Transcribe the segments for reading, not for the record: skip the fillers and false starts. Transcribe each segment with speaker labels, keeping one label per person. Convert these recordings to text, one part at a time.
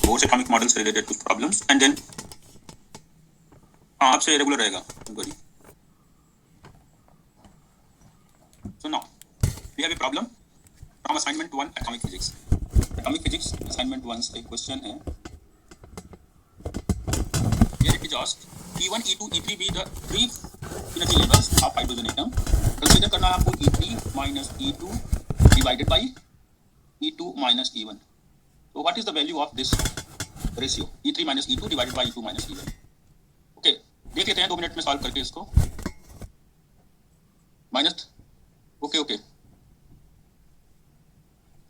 Speaker 1: बहुत से atomic models related कुछ प्रॉब्लम्स एंड देन आपसे रेगुलर रहेगा. So now we have a problem from assignment 1 atomic physics. Atomic physics assignment 1 से question है. Here it is asked E1, E2, E3 be the three energy levels of hydrogen atom. Consider करना है आपको E3 minus E2 divided by E2 minus E1. So what is the value of this ratio? E3 minus E2 divided by E2 minus E1. Okay, देख लेते हैं 2 minute में solve करके इसको. Minus okay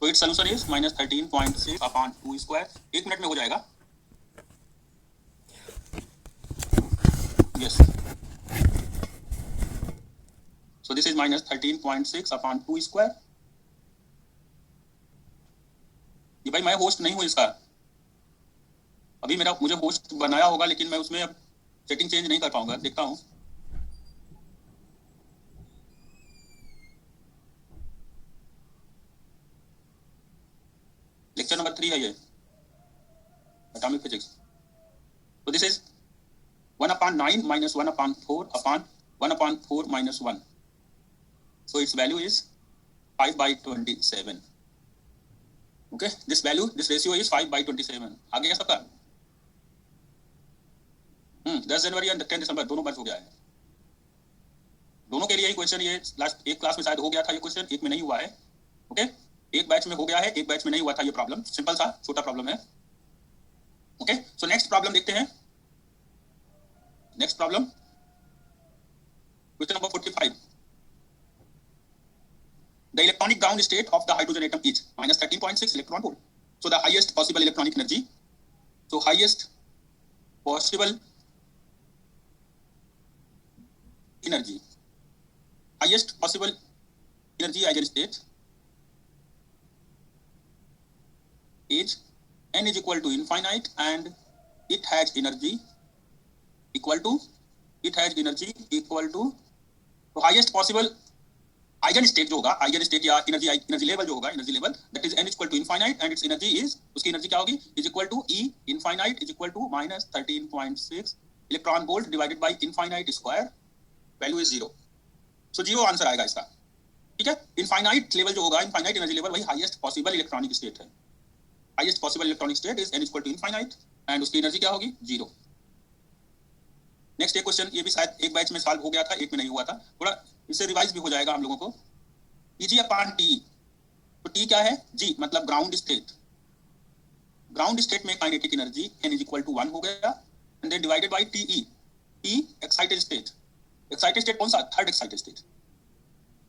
Speaker 1: तो its solution is minus 13.6 upon 2 square. 1 minute में हो जाएगा. Yes, so this is minus 13.6 upon 2 square. ये भाई मैं होस्ट नहीं हूँ इसका. अभी मुझे होस्ट बनाया होगा लेकिन मैं उसमें अब सेटिंग चेंज नहीं कर पाऊंगा. देखता हूँ. लेक्चर नंबर 3 है ये एटॉमिक फिजिक्स. तो this is 1/9 minus 1/4 upon 1/4 minus 1. So its value is 5/27. Okay, this ratio is 5/27. आ गया सबका. 10 जनवरी और 10 दिसंबर दोनों बार हो गया है. दोनों के लिए ही क्वेश्चन ये लास्ट एक क्लास में शायद हो गया था ये क्वेश्चन, एक में नहीं हुआ है. ओके, एक बैच में हो गया है, एक बैच में नहीं हुआ था ये प्रॉब्लम. सिंपल सा छोटा प्रॉब्लम है. ओके, सो नेक्स्ट प्रॉब्लम देखते हैं. Next problem question number 45. The electronic ground state of the hydrogen atom is minus 13.6 electron volt. So the highest possible electronic energy. So highest possible energy. Highest possible energy eigenstate is n is equal to infinite and it has energy equal to तो highest possible eigen state जो होगा, eigen state या energy level जो होगा, energy level that is n equal to infinite and its energy is, उसकी energy क्या होगी, is equal to E infinite is equal to minus 13.6 electron volt divided by infinite square. Value is 0. So 0 answer आएगा इसका. ठीक है, infinite level जो होगा, infinite energy level वही हाईएस्ट पॉसिबल इलेक्ट्रॉनिक स्टेट है. Highest possible electronic state is n equal to infinite and उसकी energy क्या होगी, 0. नेक्स्ट एक क्वेश्चन, ये भी शायद एक बैच में सॉल्व हो गया था, एक में नहीं हुआ था. थोड़ा इससे रिवाइज भी हो जाएगा हम लोगों को. Eg upon T. तो T क्या है, G मतलब ग्राउंड स्टेट. ग्राउंड स्टेट में kinetic energy n is equal to 1 हो गया and then divided by TE. T excited state. Excited state कौन सा, थर्ड एक्साइटेड स्टेट.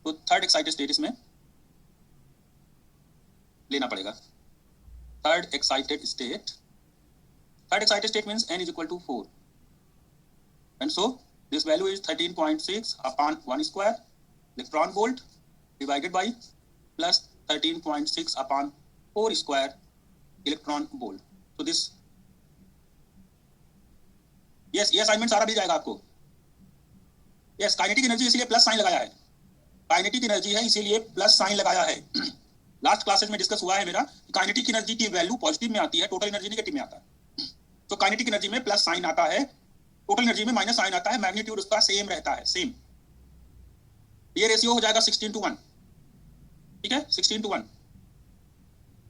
Speaker 1: तो थर्ड एक्साइटेड स्टेट इसमें लेना पड़ेगा. Third excited state means n is equal to 4. And so this value is 13.6 upon 1 square electron volt divided by plus 13.6 upon 4 square electron volt. So this yes, ये assignment सारा भी जाएगा आपको. yes, kinetic energy इसीलिए plus sign लगाया है. Kinetic energy है इसीलिए प्लस साइन लगाया है. लास्ट क्लासेस में डिस्कस हुआ है मेरा, काइनेटिक एनर्जी की वैल्यू पॉजिटिव में आती है, टोटल एनर्जी नेगेटिव में आता है. तो काइनेटिक एनर्जी में प्लस साइन आता है, टोटल एनर्जी में माइनस साइन आता है, मैग्नीट्यूड उसका सेम रहता है, सेम. ये रेशियो हो जाएगा 16:1. ठीक है, 16:1.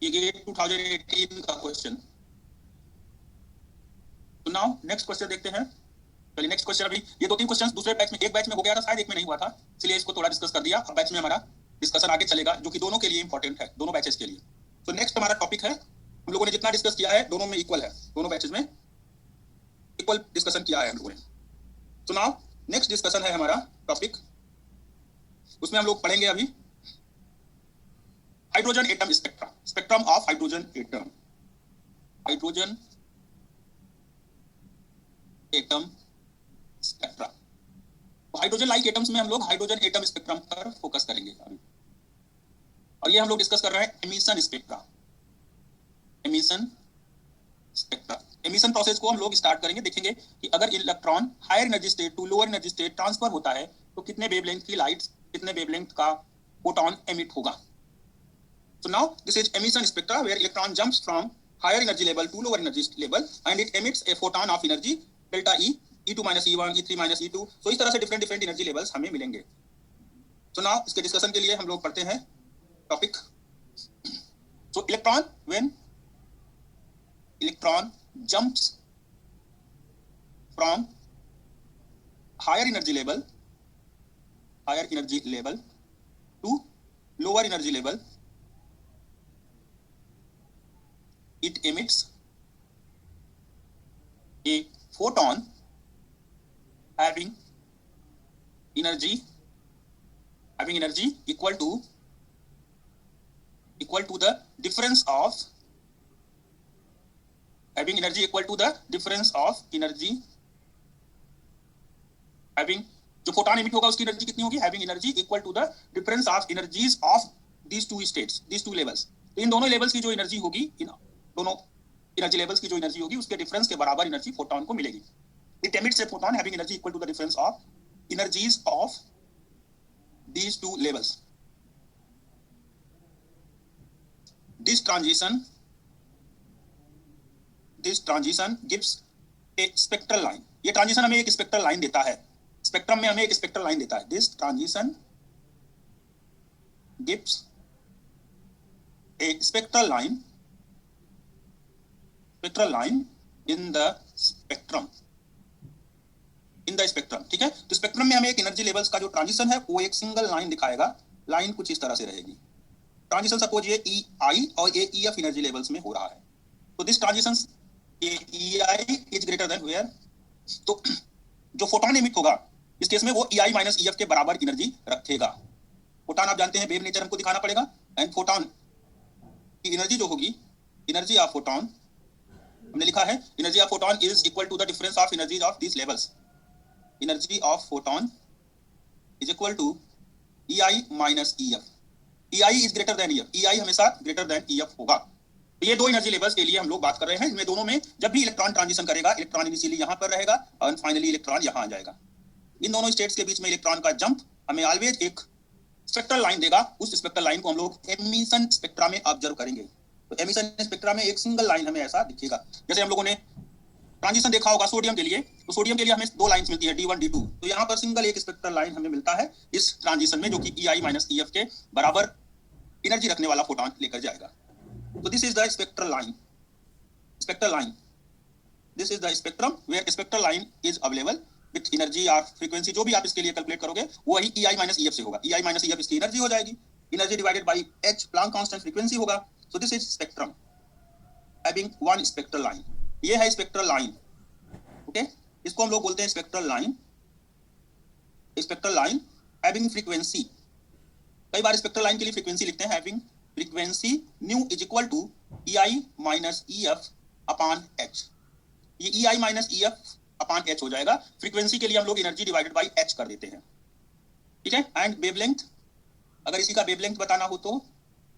Speaker 1: ये 2018 का क्वेश्चन. तो नाउ नेक्स्ट क्वेश्चन देखते हैं. चलिए नेक्स्ट क्वेश्चन. अभी ये 2-3 क्वेश्चन दूसरे बैच में, एक बैच में हो गया था शायद, एक में नहीं हुआ था, इसलिए इसको थोड़ा डिस्कस कर दिया. अब बैच में हमारा डिस्कशन आगे चलेगा जो कि दोनों के लिए इंपॉर्टेंट है, दोनों बैचेस के लिए. तो नेक्स्ट हमारा टॉपिक है, हम लोगों ने जितना डिस्कस किया है दोनों में इक्वल है, दोनों बैचेस में इक्वल डिस्कशन किया है हम लोगों ने. तो नाउ नेक्स्ट डिस्कशन है हमारा टॉपिक, उसमें हम लोग पढ़ेंगे अभी hydrogen atom spectrum. Spectrum of hydrogen atom. Hydrogen atom spectrum. तो हाइड्रोजन लाइक एटम्स में हम लोग हाइड्रोजन एटम स्पेक्ट्रम पर फोकस करेंगे अभी. और ये हम लोग डिस्कस कर रहे हैं emission spectra. Emission spectra, emission process को हम लोग स्टार्ट करेंगे. देखेंगे कि अगर electron higher energy state to lower energy state transfer होता है तो कितने वेवलेंथ की लाइट, कितने वेवलेंथ का फोटोन एमिट होगा. So now this is emission spectra where electron jumps from higher energy level to lower energy level and it emits a photon of energy delta E, E2 minus E1, E3 minus E2. So इस तरह से different different energy levels हमें मिलेंगे. So now इसके discussion के लिए हम लोग पढ़ते हैं topic. So when electron jumps from higher energy level to lower energy level, it emits a photon having energy equal to the difference of energy having जो फोटॉन एमिट होगा उसकी एनर्जी कितनी होगी, having energy equal to the difference of energies of these two states, these two levels. तो इन दोनों levels की जो एनर्जी होगी, इन दोनों एनर्जी लेवल्स की जो एनर्जी होगी उसके डिफरेंस के बराबर एनर्जी फोटॉन को मिलेगी. It emits a photon having energy equal to the difference of energies of these two levels. This transition gives a spectral line. ये ट्रांजिशन हमें एक स्पेक्ट्रल लाइन देता है, स्पेक्ट्रम में हमें एक स्पेक्ट्रल लाइन देता है. This transition gives a spectral line in the spectrum. ठीक है. तो स्पेक्ट्रम में हमें एक एनर्जी लेवल्स का जो ट्रांजिशन है वो एक सिंगल लाइन दिखाएगा. लाइन कुछ इस तरह से रहेगी. ट्रांजिशन सपोज ये EI और ये EF एनर्जी लेवल्स में हो रहा है. तो this transition EI is greater than where, तो जो फोटॉन एमिट होगा इस केस में वो EI माइनस EF के बराबर एनर्जी रखेगा. फोटॉन आप जानते हैं वेव नेचर हमको दिखाना पड़ेगा, एंड फोटॉन की एनर्जी जो होगी, एनर्जी ऑफ फोटॉन हमने लिखा है, energy of photon is equal to the difference of energies of this levels. Energy of photon is equal to EI minus EF. EI is greater than EF. EI हमेशा greater than EF होगा. तो ये दो energy levels के लिए हम लोग बात कर रहे हैं. इनमें दोनों में जब भी इलेक्ट्रॉन ट्रांजिशन करेगा, इलेक्ट्रॉन इनिशियली यहाँ पर रहेगा और फाइनली इलेक्ट्रॉन यहाँ आ जाएगा. इन दोनों स्टेट्स के बीच में इलेक्ट्रॉन का जंप हमें ऑलवेज एक स्पेक्ट्रल लाइन देगा. उस स्पेक्ट्रल लाइन को हम लोग एमिशन स्पेक्ट्रा में ऑब्जर्व करेंगे. तो एमिशन स्पेक्ट्रा में एक सिंगल लाइन हमें ऐसा दिखेगा. जैसे हम लोगों ने ट्रांजिशन देखा होगा सोडियम के लिए, तो सोडियम के लिए हमें दो लाइंस मिलती है, D1 D2. तो यहाँ पर सिंगल एक स्पेक्ट्रल लाइन हमें मिलता है इस ट्रांजिशन में, जो कि EI माइनस EF के बराबर एनर्जी रखने वाला फोटॉन लेकर जाएगा. तो this is the spectral line. This is the spectrum where spectral line is available with energy और फ्रीक्वेंसी. जो भी आप इसके लिए कैलकुलेट करोगे वही EI माइनस EF से होगा. EI माइनस EF इसकी एनर्जी हो जाएगी, energy divided by H Planck constant frequency होगा. So this is spectrum having one spectral line. ये है स्पेक्ट्रल लाइन. ओके, इसको हम लोग बोलते हैं स्पेक्ट्रल लाइन. Having frequency. कई बार स्पेक्ट्रल लाइन के लिए फ्रीक्वेंसी लिखते हैं having frequency nu is equal to EI minus EF upon H. ये EI minus EF upon H हो जाएगा. फ्रीक्वेंसी के लिए हम लोग एनर्जी डिवाइडेड बाय H कर देते हैं. ठीक है. एंड वेवलेंथ, अगर इसी का वेवलेंथ बताना हो तो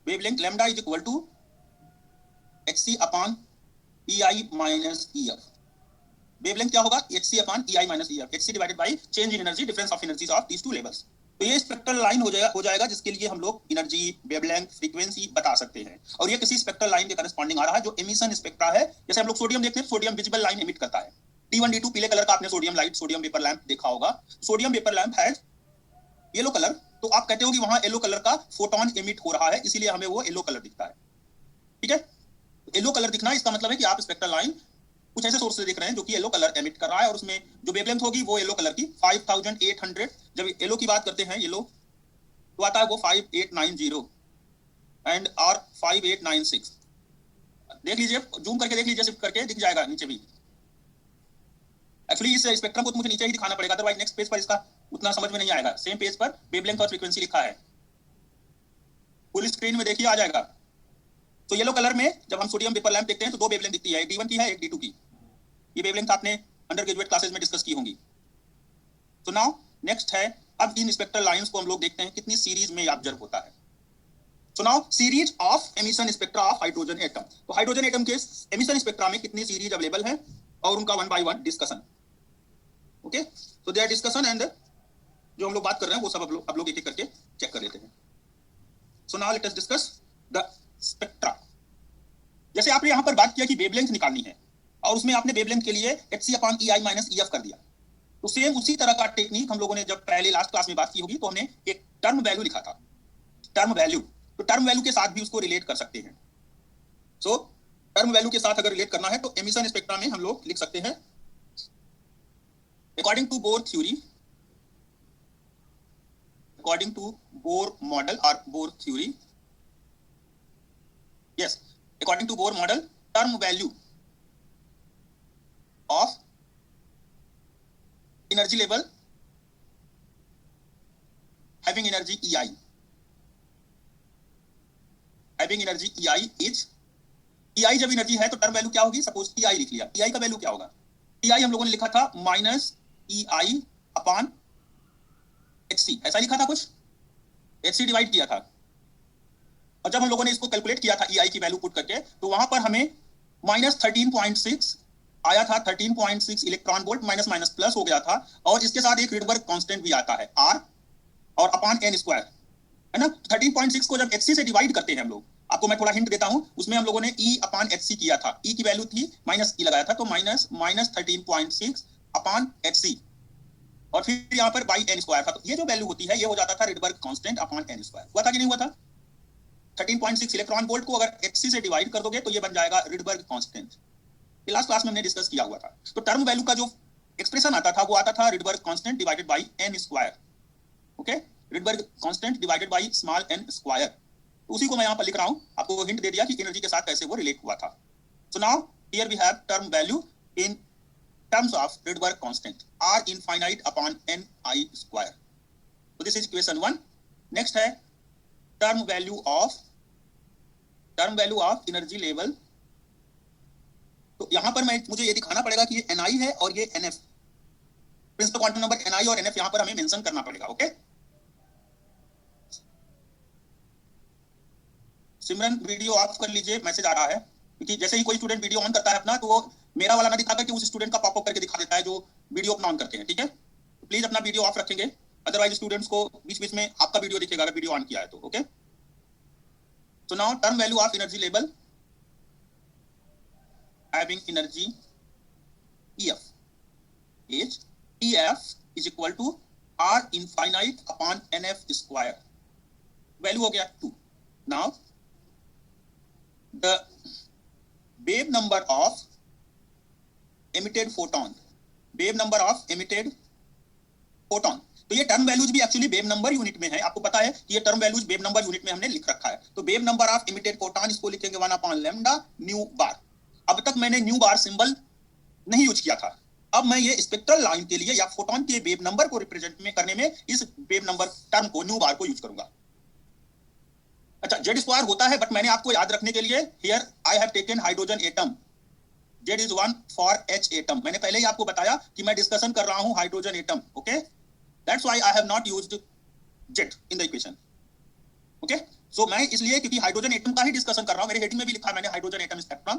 Speaker 1: wavelength lambda is equal to HC upon EI minus EF. Wavelength क्या होगा, HC upon EI minus EF. HC divided by change in energy, difference of energies of these two levels. तो ये स्पेक्ट्रल लाइन हो जाएगा जिसके लिए हम लोग एनर्जी, वेवलेंथ, फ्रीक्वेंसी बता सकते हैं. और ये किसी स्पेक्ट्रल लाइन के करस्पॉन्डिंग आ रहा है जो एमिशन स्पेक्ट्रा है. जैसे हम लोग सोडियम देखते हैं, सोडियम विजिबल लाइन एमिट करता है. D1 D2 पीले कलर का आपने sodium light, sodium vapour lamp देखा होगा. Sodium vapour lamp has yellow colour, तो आप कहते हो कि वहां येलो कलर का फोटॉन एमिट हो रहा है, इसीलिए हमें वो येलो कलर दिखता है. ठीक है. येलो कलर दिखना इसका मतलब है कि आप स्पेक्ट्रल लाइन कुछ ऐसे सोर्स से देख रहे हैं जो कि येलो कलर एमिट कर रहा है, और उसमें जो वेवलेंथ होगी वो येलो कलर की 5800. जब येलो की बात करते हैं, येलो तो आता है वो 5890 एंड और 5896. देख लीजिए, जूम करके देख लीजिए, शिफ्ट करके दिख जाएगा नीचे भी. एक्चुअली इस स्पेक्ट्रम को तो मुझे नीचे ही दिखाना पड़ेगा, अदरवाइज नेक्स्ट पेज पर इसका उतना समझ में नहीं आएगा. सेम पेज पर वेवलेंथ और फ्रीक्वेंसी लिखा है, फुल स्क्रीन में देखिए आ जाएगा. तो येलो कलर में जब हम सोडियम वेपर लैंप देखते हैं तो दो वेवलेंथ दिखती है, एक D1 की है, एक D2 की. ये वेवलेंथ आपने अंडर ग्रेजुएट क्लासेस में डिस्कस की होंगी. तो नाउ नेक्स्ट है, अब इन स्पेक्ट्रल लाइंस को हम लोग देखते हैं कितनी सीरीज में ऑब्जर्व होता है. So now series of emission spectra of hydrogen atom. तो हाइड्रोजन एटम के एमिशन स्पेक्ट्रा में कितनी सीरीज अवेलेबल है और उनका one by one discussion. Okay, so their discussion and जो हम लोग बात कर रहे हैं वो सब अब लोग एक एक करके चेक कर लेते हैं. So now let us discuss the spectra. जैसे आपने यहाँ पर बात किया कि वेवलेंथ निकालनी है और उसमें आपने वेवलेंथ के लिए hc/ei माइनस ef कर दिया, तो सेम उसी तरह का टेक्निक हम लोगों ने जब पहले लास्ट क्लास में बात की होगी तो हमने एक टर्म वैल्यू लिखा था, टर्म वैल्यू, तो टर्म वैल्यू के साथ भी उसको रिलेट कर सकते हैं। सो टर्म वैल्यू के साथ अगर रिलेट करना है तो एमिशन स्पेक्ट्रा में हम लोग लिख सकते हैं according to Bohr theory, according to Bohr model or Bohr theory, yes, according to Bohr model, term value of energy level having energy EI, having energy EI is, EI जब energy है तो term value क्या होगी, suppose EI लिख लिया, EI का value क्या होगा, EI हम लोगों ने लिखा था माइनस EI अपॉन HC, ऐसा लिखा था कुछ, HC डिवाइड किया था, और जब हम लोगों ने इसको कैलकुलेट किया था EI की वैल्यू पुट करके तो वहां पर हमें माइनस 13.6 आया था, 13.6 electron volt, minus minus plus हो गया था, और इसके साथ एक रिडबर्ग कांस्टेंट भी आता है R और अपॉन n स्क्वायर, है ना। 13.6 को जब HC से डिवाइड करते हैं हम लोग, आपको मैं थोड़ा हिंट देता हूं, उसमें हम लोगों ने E अपॉन HC किया था, E की वैल्यू थी माइनस E लगाया था, तो माइनस 13.6 अपॉन HC, और फिर यहाँ पर बाई n स्क्वायर था, तो ये जो वैल्यू होती है ये हो जाता था Rydberg constant upon n square. हुआ था कि नहीं हुआ था? 13.6 इलेक्ट्रॉन वोल्ट को अगर HC से डिवाइड कर दोगे तो ये बन जाएगा रिडबर्ग कांस्टेंट, ये लास्ट क्लास में हमने डिस्कस किया हुआ था। तो टर्म वैल्यू का जो एक्सप्रेशन आता था वो आता था Rydberg constant divided by n square, okay, Rydberg constant divided by small n square, तो उसी को मैं यहाँ पर लिख रहा हूँ, आपको हिंट दे दिया कि एनर्जी के साथ कैसे वो रिलेट हुआ था। So now here we have term value in terms of Rydberg constant R infinite upon ni square. So this is equation 1. Next है term value of energy level. तो यहाँ पर मुझे ये दिखाना पड़ेगा कि ये ni है और ये nf, principal quantum number ni और nf यहाँ पर हमें मेंशन करना पड़ेगा, ओके। सिमरन वीडियो ऑफ कर लीजिए, मैसेज आ रहा है, क्योंकि जैसे ही कोई स्टूडेंट वीडियो ऑन करता है अपना तो वो मेरा वाला ना दिखाकर कि उस स्टूडेंट का पॉपअप करके दिखा देता है जो वीडियो अपना ऑन करते हैं, ठीक है। तो प्लीज अपना वीडियो ऑफ रखेंगे, अदरवाइज स्टूडेंट्स को बीच बीच में आपका वीडियो दिखेगा अगर वीडियो ऑन किया है तो, okay. So now term value of energy level having energy EF is EF is equal to R infinite upon NF square, value हो गया 2। Now the wave number of emitted photon, wave number of emitted photon, तो ये term values भी actually wave number unit में है, आपको पता है कि ये term values wave number unit में हमने लिख रखा है। तो wave number of emitted photon इसको लिखेंगे 1 अपॉन लैम्डा न्यू बार। अब तक मैंने न्यू बार सिंबल नहीं यूज किया था, अब मैं ये स्पेक्ट्रल लाइन के लिए या फोटोन के वेव नंबर को रिप्रेजेंट में करने में इस वेव नंबर टर्म को न्यू बार को यूज करूंगा। अच्छा, जेड स्क्वायर होता है, बट मैंने आपको याद रखने के लिए here I have taken hydrogen atom, Z is 1 for H atom. मैंने पहले ही आपको बताया कि मैं डिस्कशन कर रहा हूं hydrogen atom, okay, that's why I have not used Z in the equation, okay. So मैं इसलिए क्योंकि हाइड्रोजन एटम का ही डिस्कशन कर रहा हूं, मेरे हेडिंग में भी लिखा है मैंने हाइड्रोजन एटम स्पेक्ट्रम,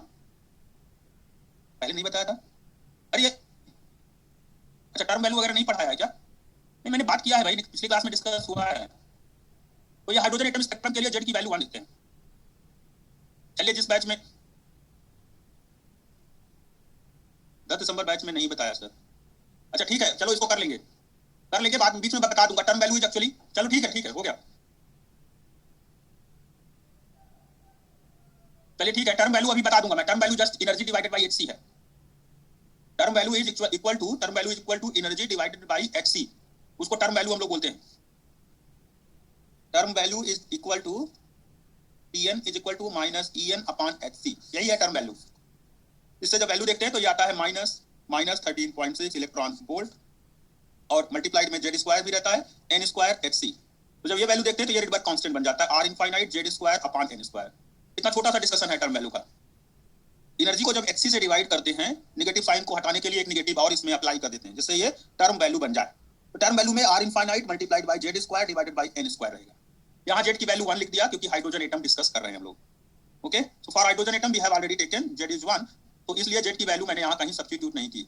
Speaker 1: पहले नहीं बताया था। अरे अच्छा, टर्म वैल्यू वगैरह नहीं पढ़ाया है क्या? नहीं, मैंने बात किया है भाई, पिछली क्लास में डिस्कस हुआ है। तो ये हाइड्रोजन एटम स्पेक्ट्रम के लिए जेड की वैल्यू 1 लिखते हैं। चलिए, जिस बैच में 10 दिसंबर बैच में नहीं बताया सर, अच्छा ठीक है, चलो इसको कर लेंगे बाद में, बीच में बता दूंगा टर्म वैल्यू इज एक्चुअली, चलो ठीक है हो गया। चलिए ठीक है, टर्म वैल्यू अभी बता दूंगा मैं, term value just energy divided by HC है। Term value is equal to energy divided by HC, उसको टर्म वैल्यू हम लोग बोलते हैं। Term value is equal to Tn is equal to minus En upon Hc, यही है term value. इससे जब वैल्यू देखते हैं तो ये आता है माइनस 13.6 इलेक्ट्रॉन वोल्ट, और मल्टीप्लाइड में जेड स्क्वायर भी रहता है, एन स्क्वायर Hc। तो जब ये वैल्यू देखते हैं तो ये रिडबर्ग कांस्टेंट बन जाता है, R infinite Z square upon n square. इतना छोटा सा डिस्कशन है टर्म वैल्यू का। एनर्जी को जब Hc से डिवाइड करते हैं, नेगेटिव साइन को हटाने के लिए एक नेगेटिव और इसमें अप्लाई कर देते हैं, जिससे ये टर्म वैल्यू बन जाए। तो टर्म वैल्यू में R infinite multiplied by Z square divided by n square रहेगा। यहाँ जेड की वैल्यू 1 लिख दिया क्योंकि हाइड्रोजन एटम डिस्कस कर रहे हैं हम लोग, okay. So for hydrogen atom we have already taken Z is 1, तो इसलिए जेड की वैल्यू मैंने यहाँ कहीं सब्स्टिट्यूट नहीं की।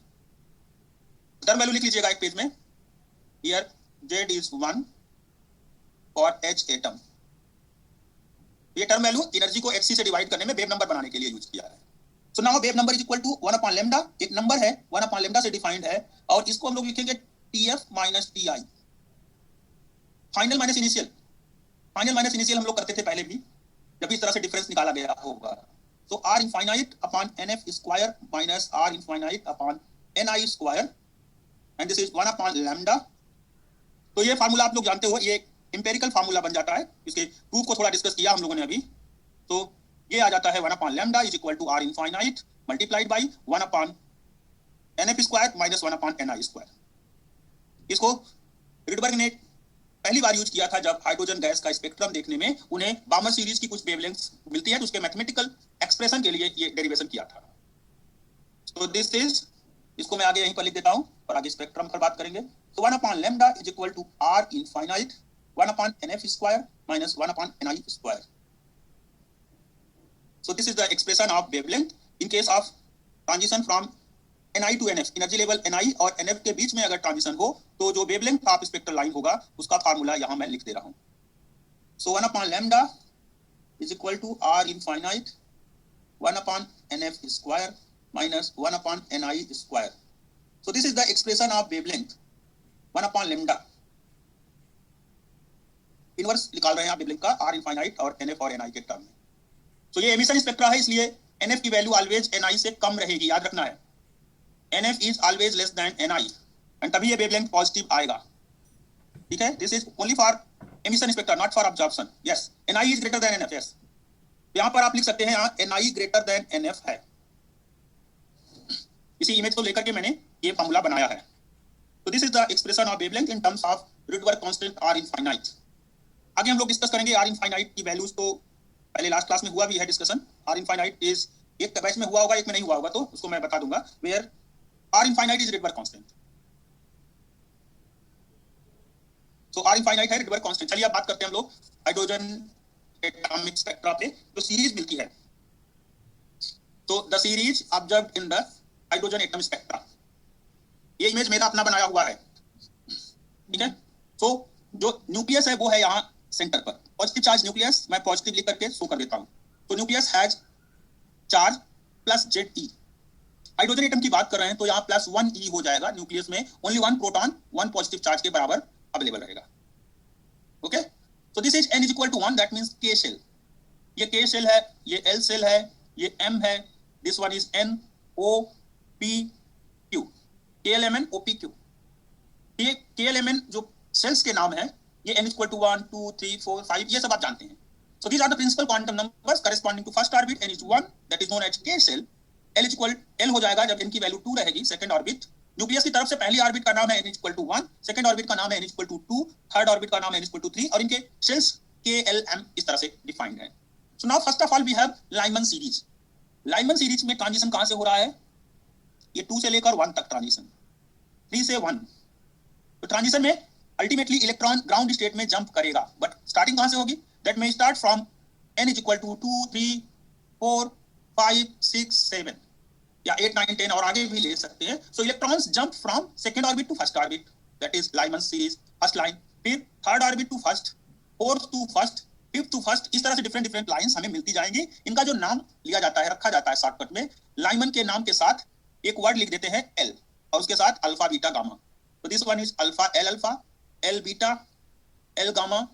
Speaker 1: टर्म वैल्यू लिख लीजिएगा एक पेज में, here Z is 1 for H atom, ये टर्म वैल्यू एनर्जी को hc से डिवाइड करने में वेव नंबर बनाने के लिए यूज किया है। So now wave number is equal to 1 upon lambda, एक नंबर है 1 अपॉन लैम्डा से डिफाइंड है, और इसको हम लोग लिखेंगे tf minus ti, final minus initial. Final minus initial हम लोग करते थे पहले भी जब इस तरह से डिफरेंस निकाला गया होगा। तो r infinite upon nf square minus r infinite upon ni square and this is 1 upon lambda. तो ये फार्मूला आप लोग जानते हो, ये एम्पिरिकल फार्मूला बन जाता है, इसके प्रूफ को थोड़ा डिस्कस किया हम लोगों ने अभी। तो ये आ जाता है 1 upon lambda is equal to r infinite multiplied by 1 upon nf square minus 1 upon ni square. इसको रिडबर्ग ने पहली बार यूज किया था जब हाइड्रोजन गैस का स्पेक्ट्रम देखने में उन्हें बामर सीरीज की कुछ वेवलेंथ्स मिलती है, तो उसके मैथमेटिकल एक्सप्रेशन के लिए ये डेरिवेशन किया था। तो दिस इज, इसको मैं आगे यहीं पर लिख देता हूं और आगे स्पेक्ट्रम पर बात करेंगे। तो 1 upon lambda is equal to r infinite 1 upon nf square minus 1 upon ni square. So this is the expression of wavelength in case of transition from Ni to NF, energy level Ni और NF के बीच में अगर transition हो तो जो wavelength of spectral line होगा उसका formula यहां मैं लिख दे रहा हूं। So 1 upon lambda is equal to r infinite 1 upon NF square minus 1 upon Ni square. So this is the expression of wavelength 1 upon lambda. Inverse निकाल रहे हैं आप वेवलेंथ का r इनफाइनाइट और NF और Ni के टर्म में। तो ये एमिशन स्पेक्ट्रा है, इसलिए NF की वैल्यू ऑलवेज Ni से कम रहेगी, याद रखना है। NF is always less than Ni and तभी ये वेवलेंथ पॉजिटिव आएगा, ठीक है। This is only for emission spectra, not for absorption. Yes, Ni is greater then NF। Yes, यहां पर आप लिख सकते हैं यहाँ Ni ग्रेटर देन NF है। इसी इमेज को लेकर के मैंने ये फॉर्मूला बनाया है। तो this is the expression of wavelength in terms of Rydberg constant r infinite. आगे हम लोग डिस्कस करेंगे r इनफाइनाइट की वैल्यूज, तो पहले लास्ट क्लास में हुआ भी है डिस्कशन। r इनफाइनाइट इज, एक बैच में हुआ होगा एक में नहीं हुआ होगा, तो उसको मैं बता दूंगा। Where r infinite is Rydberg constant. तो r इनफाइनाइट है रिडबर्ग कांस्टेंट। चलिए अब बात करते हैं हम लोग हाइड्रोजन एटॉमिक स्पेक्ट्रा पे जो सीरीज मिलती है। तो the series observed in the hydrogen atom spectra, ये इमेज मेरा अपना बनाया हुआ है, ठीक है। तो जो न्यूक्लियस है वो है यहाँ सेंटर पर, पॉजिटिव चार्ज न्यूक्लियस, मैं पॉजिटिव लिख करके शो कर देता हूं। तो nucleus has charge plus Ze। Hydrogen atom की बात कर रहे हैं तो यहाँ प्लस 1e हो जाएगा, न्यूक्लियस में ओनली 1 प्रोटॉन 1 पॉजिटिव चार्ज के बराबर अवेलेबल रहेगा। Okay, so this is n is equal to 1, that means k shell. ये k शेल है, ये l शेल है, ये m है, this one is n o p q, KLMN OPQ। ये KLMN जो सेल्स के नाम है, ये n इक्वल टू 1 2 3 4 5 ये सब आप जानते हैं। So these are the principal quantum numbers corresponding to first orbit, n is 1, that is known as k shell। l is equal l हो जाएगा जब n की वैल्यू 2 रहेगी, सेकंड ऑर्बिट। न्यूक्लियस की तरफ से पहली ऑर्बिट का नाम है n is equal to 1, second orbit का नाम है n is equal to 2, third orbit का नाम है n is equal to 3, और इनके शेल्स KLM इस तरह से डिफाइंड है। So now first of all we have Lyman series. Lyman series में ट्रांजिशन कहां से हो रहा है? ये 2 से लेकर 1 तक ट्रांजिशन, 3 से 1। तो ट्रांजिशन में अल्टीमेटली इलेक्ट्रॉन ग्राउंड स्टेट में जंप करेगा, बट स्टार्टिंग कहां से होगी? That may start from n is equal to 2 3 4 5 6 7 या 8 9 10 और आगे भी ले सकते हैं। So electrons jump from second orbit to first orbit, that is Lyman series first line, फिर third orbit to first, fourth to first, fifth to first, इस तरह से डिफरेंट डिफरेंट लाइंस हमें मिलती जाएंगी। इनका जो नाम लिया जाता है, रखा जाता है शॉर्टकट में, लाइमन के नाम के साथ एक वर्ड लिख देते हैं l और उसके साथ अल्फा बीटा गामा। तो this one is alpha, L beta, L gamma,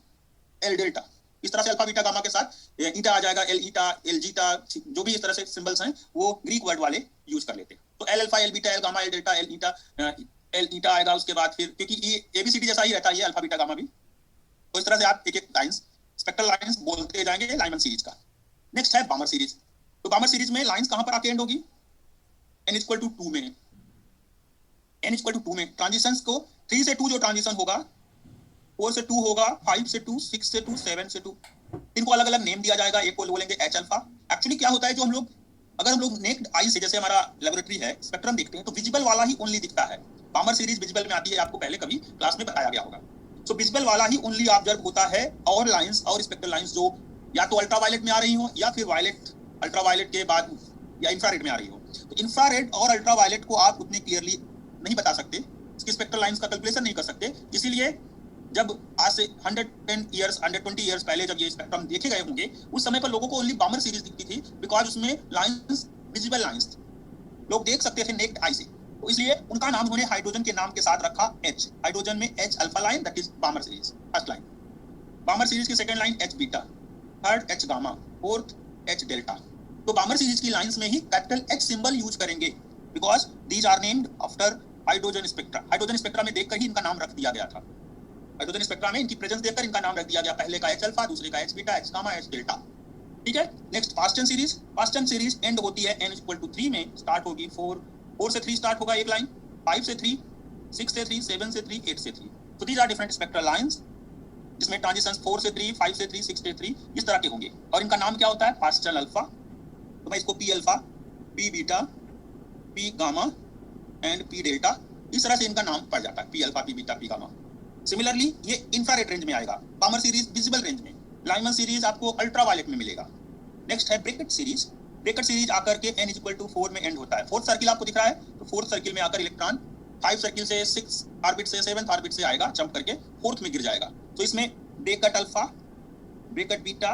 Speaker 1: L delta. इस तरह से अल्फा बीटा गामा के साथ ईटा आ जाएगा, एल ईटा, एल जीटा, जो भी इस तरह से सिंबल्स हैं वो ग्रीक वर्ड वाले यूज कर लेते हैं। तो L alpha, L beta, L gamma, L delta, L eta आएगा उसके बाद, फिर क्योंकि ये एबीसीडी जैसा ही रहता है ये अल्फा बीटा गामा भी। तो इस तरह से आप एक एक लाइंस, स्पेक्ट्रल लाइंस बोलते जाएंगे लाइमन सीरीज का। नेक्स्ट है बामर सीरीज। तो बामर सीरीज में लाइंस कहां पर आके एंड होगी? n इक्वल टू 2 में, n इक्वल टू 2 में ट्रांजिशंस को 3 से 2 जो ट्रांजिशन होगा, 4 से 2 होगा, 5 से 2, 6 से 2, 7 से 2, इनको अलग अलग नेम दिया जाएगा। एक को बोलेंगे H अल्फा। एक्चुअली क्या होता है, जो हम लोग अगर हम लोग नेक्ड आई से, जैसे हमारा लेबोरेटरी है, स्पेक्ट्रम देखते हैं तो विजिबल वाला ही ओनली दिखता है। बामर सीरीज विजिबल में आती है, आपको पहले कभी क्लास में बताया गया होगा। सो विजिबल वाला ही ओनली ऑब्जर्व होता है, और लाइंस और स्पेक्ट्रल लाइंस जो या तो अल्ट्रावायलेट में आ रही हो या फिर वायलेट, अल्ट्रावायलेट के बाद या इंफ्रारेड में आ रही हो। तो इंफ्रारेड और अल्ट्रावायलेट को आप उतनी क्लियरली नहीं बता सकते, इसकी स्पेक्ट्रल लाइंस का कैलकुलेशन नहीं कर सकते, इसीलिए जब आज से 110 ईयर्स 120 ईयर्स पहले जब ये स्पेक्ट्रम देखे गए होंगे, उस समय पर लोगों को ओनली बामर सीरीज दिखती थी, बिकॉज उसमें लाइंस विजिबल लाइंस थी, लोग देख सकते थे नेक्ड आई से, तो इसलिए उनका नाम उन्होंने हाइड्रोजन के नाम के साथ रखा H। हाइड्रोजन में H alpha line, that is Balmer series, first line. Balmer series की second line H beta, third H gamma, fourth H delta. तो बामर सीरीज की लाइंस में ही कैपिटल H सिंबल यूज करेंगे, because these are named after hydrogen spectra. Hydrogen spectra में देखकर ही इनका नाम रख दिया गया था। हाइड्रोजन स्पेक्ट्रा में इनकी प्रेजेंस देखकर इनका नाम रख दिया गया, पहले का H अल्फा, दूसरे का H beta, H gamma, H delta. ठीक है, next fasten series. Fasten series and होती है n=3 में, स्टार्ट होगी 4 से 3 स्टार्ट होगा एक लाइन, 5 से 3, 6 से 3, 7 से 3, 8 से 3। तो these are different spectral lines, जिसमें ट्रांजिशंस 4 से 3, 5 से 3, 6 से 3 इस तरह के होंगे, और इनका नाम क्या होता है? Fasten alpha. तो मैं इसको P alpha, P beta, P gamma and P delta, इस तरह से इनका नाम पड़ जाता है, P alpha, P beta, P gamma. Similarly ये इंफ्रारेड रेंज में आएगा, बामर सीरीज विजिबल रेंज में, लाइमन सीरीज आपको अल्ट्रावायलेट में मिलेगा। नेक्स्ट है ब्रैकेट सीरीज। ब्रैकेट सीरीज आकर के n=4 में एंड होता है। फोर्थ सर्किल आपको दिख रहा है, तो फोर्थ सर्किल में आकर इलेक्ट्रॉन 5 सर्किल से 6 ऑर्बिट से 7th ऑर्बिट से आएगा, जंप करके फोर्थ में गिर जाएगा। तो इसमें bracket alpha, bracket beta,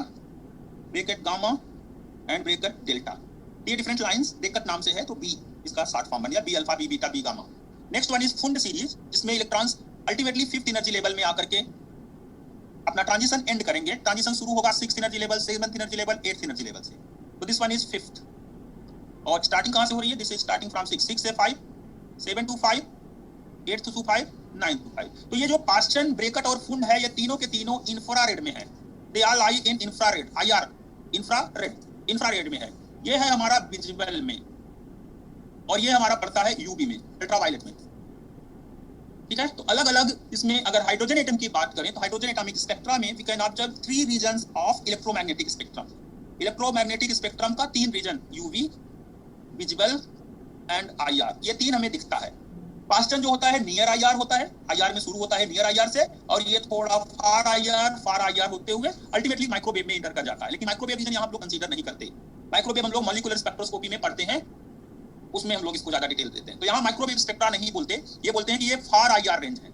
Speaker 1: bracket gamma and bracket delta, ये डिफरेंट लाइंस ब्रैकेट नाम से है, तो B इसका शॉर्ट फॉर्म बन गया, B alpha, B beta, B gamma. Next one is Pfund series, जिसमें electrons ultimately 5th energy level में आकर के अपना ट्रांजिशन एंड करेंगे। ट्रांजिशन शुरू होगा 6th energy level, 7th energy level, 8th energy level से। तो दिस वन इज 5th, और स्टार्टिंग कहां से हो रही है? दिस इज स्टार्टिंग फ्रॉम 6 से 5, 7 to 5, 8 to 5, 9 to 5। तो ये जो पास्टन, ब्रैकेट और फुंड है, ये तीनों के तीनों इंफ्रारेड में है। They are lie in infrared, IR infrared में है। ये है हमारा विजिबल में, और ये हमारा पड़ता है UV में, अल्ट्रावायलेट में। ठीक है, तो अलग अलग इसमें अगर हाइड्रोजन एटम की बात करें, तो हाइड्रोजन एटॉमिक स्पेक्ट्रा में we can observe 3 regions of electromagnetic spectrum. Electromagnetic spectrum का 3 region, UV, visible and IR, ये 3 हमें दिखता है। पास्टन जो होता है नियर IR होता है, IR में शुरू होता है नियर IR से, और ये थोड़ा फार IR होते हुए अल्टीमेटली माइक्रोवेव में इंटर कर जाता है। लेकिन माइक्रोवेव रीजन यहाँ हम लोग कंसीडर नहीं करते। माइक्रोवेव हम लोग मॉलिक्यूलर स्पेक्ट्रोस्कोपी में पढ़ते हैं, उसमें हम लोग इसको ज्यादा डिटेल देते हैं। तो यहाँ माइक्रोवेव स्पेक्ट्रा नहीं बोलते, ये बोलते हैं कि ये फार IR रेंज है।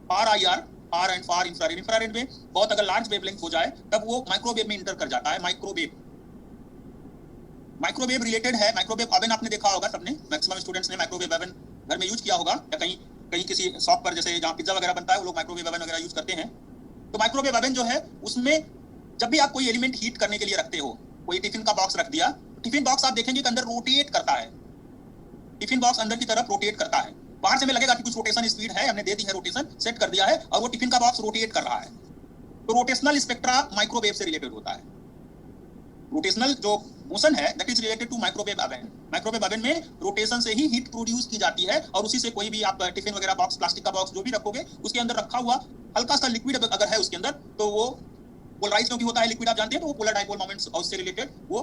Speaker 1: फार IR, far and far infrared. Infrared में बहुत अगर लार्ज वेवलेंथ हो जाए तब वो माइक्रोवेव में इंटर कर जाता है। माइक्रोवेव रिलेटेड है। माइक्रोवेव ओवन आपने देखा होगा सबने, मैक्सिमम स्टूडेंट्स ने माइक्रोवेव ओवन घर में यूज किया होगा, या कहीं किसी शॉप पर जैसे जहाँ पिज्जा वगैरह बनता है वो लोग माइक्रोवेव ओवन वगैरह यूज करते हैं। तो माइक्रोवेव ओवन जो है उसमें जब भी आप कोई एलिमेंट हीट करने के लिए रखते हो, कोई टिफिन का बॉक्स रख दिया, टिफिन बॉक्स आप देखेंगे कि अंदर रोटेट करता है, टिफिन बॉक्स अंदर की तरफ रोटेट करता है। बाहर से हमें लगेगा कि कुछ रोटेशन स्पीड है, हमने दे दी है रोटेशन, सेट कर दिया है, और वो टिफिन का बॉक्स रोटेट कर रहा है। तो रोटेशनल स्पेक्ट्रा माइक्रोवेव से रिलेटेड होता है। रोटेशनल जो मोशन है that is related to microwave oven. Microwave oven में रोटेशन से ही हीट प्रोड्यूस की जाती है, और उसी से कोई भी आप टिफिन वगैरह बॉक्स, प्लास्टिक का बॉक्स जो भी रखोगे, उसके अंदर रखा हुआ हल्का सा लिक्विड अगर है उसके अंदर, तो वो पोलराइज क्योंकि होता है लिक्विड, आप जानते हैं, तो वो पोलर डाइपोल मोमेंट्स उससे रिलेटेड वो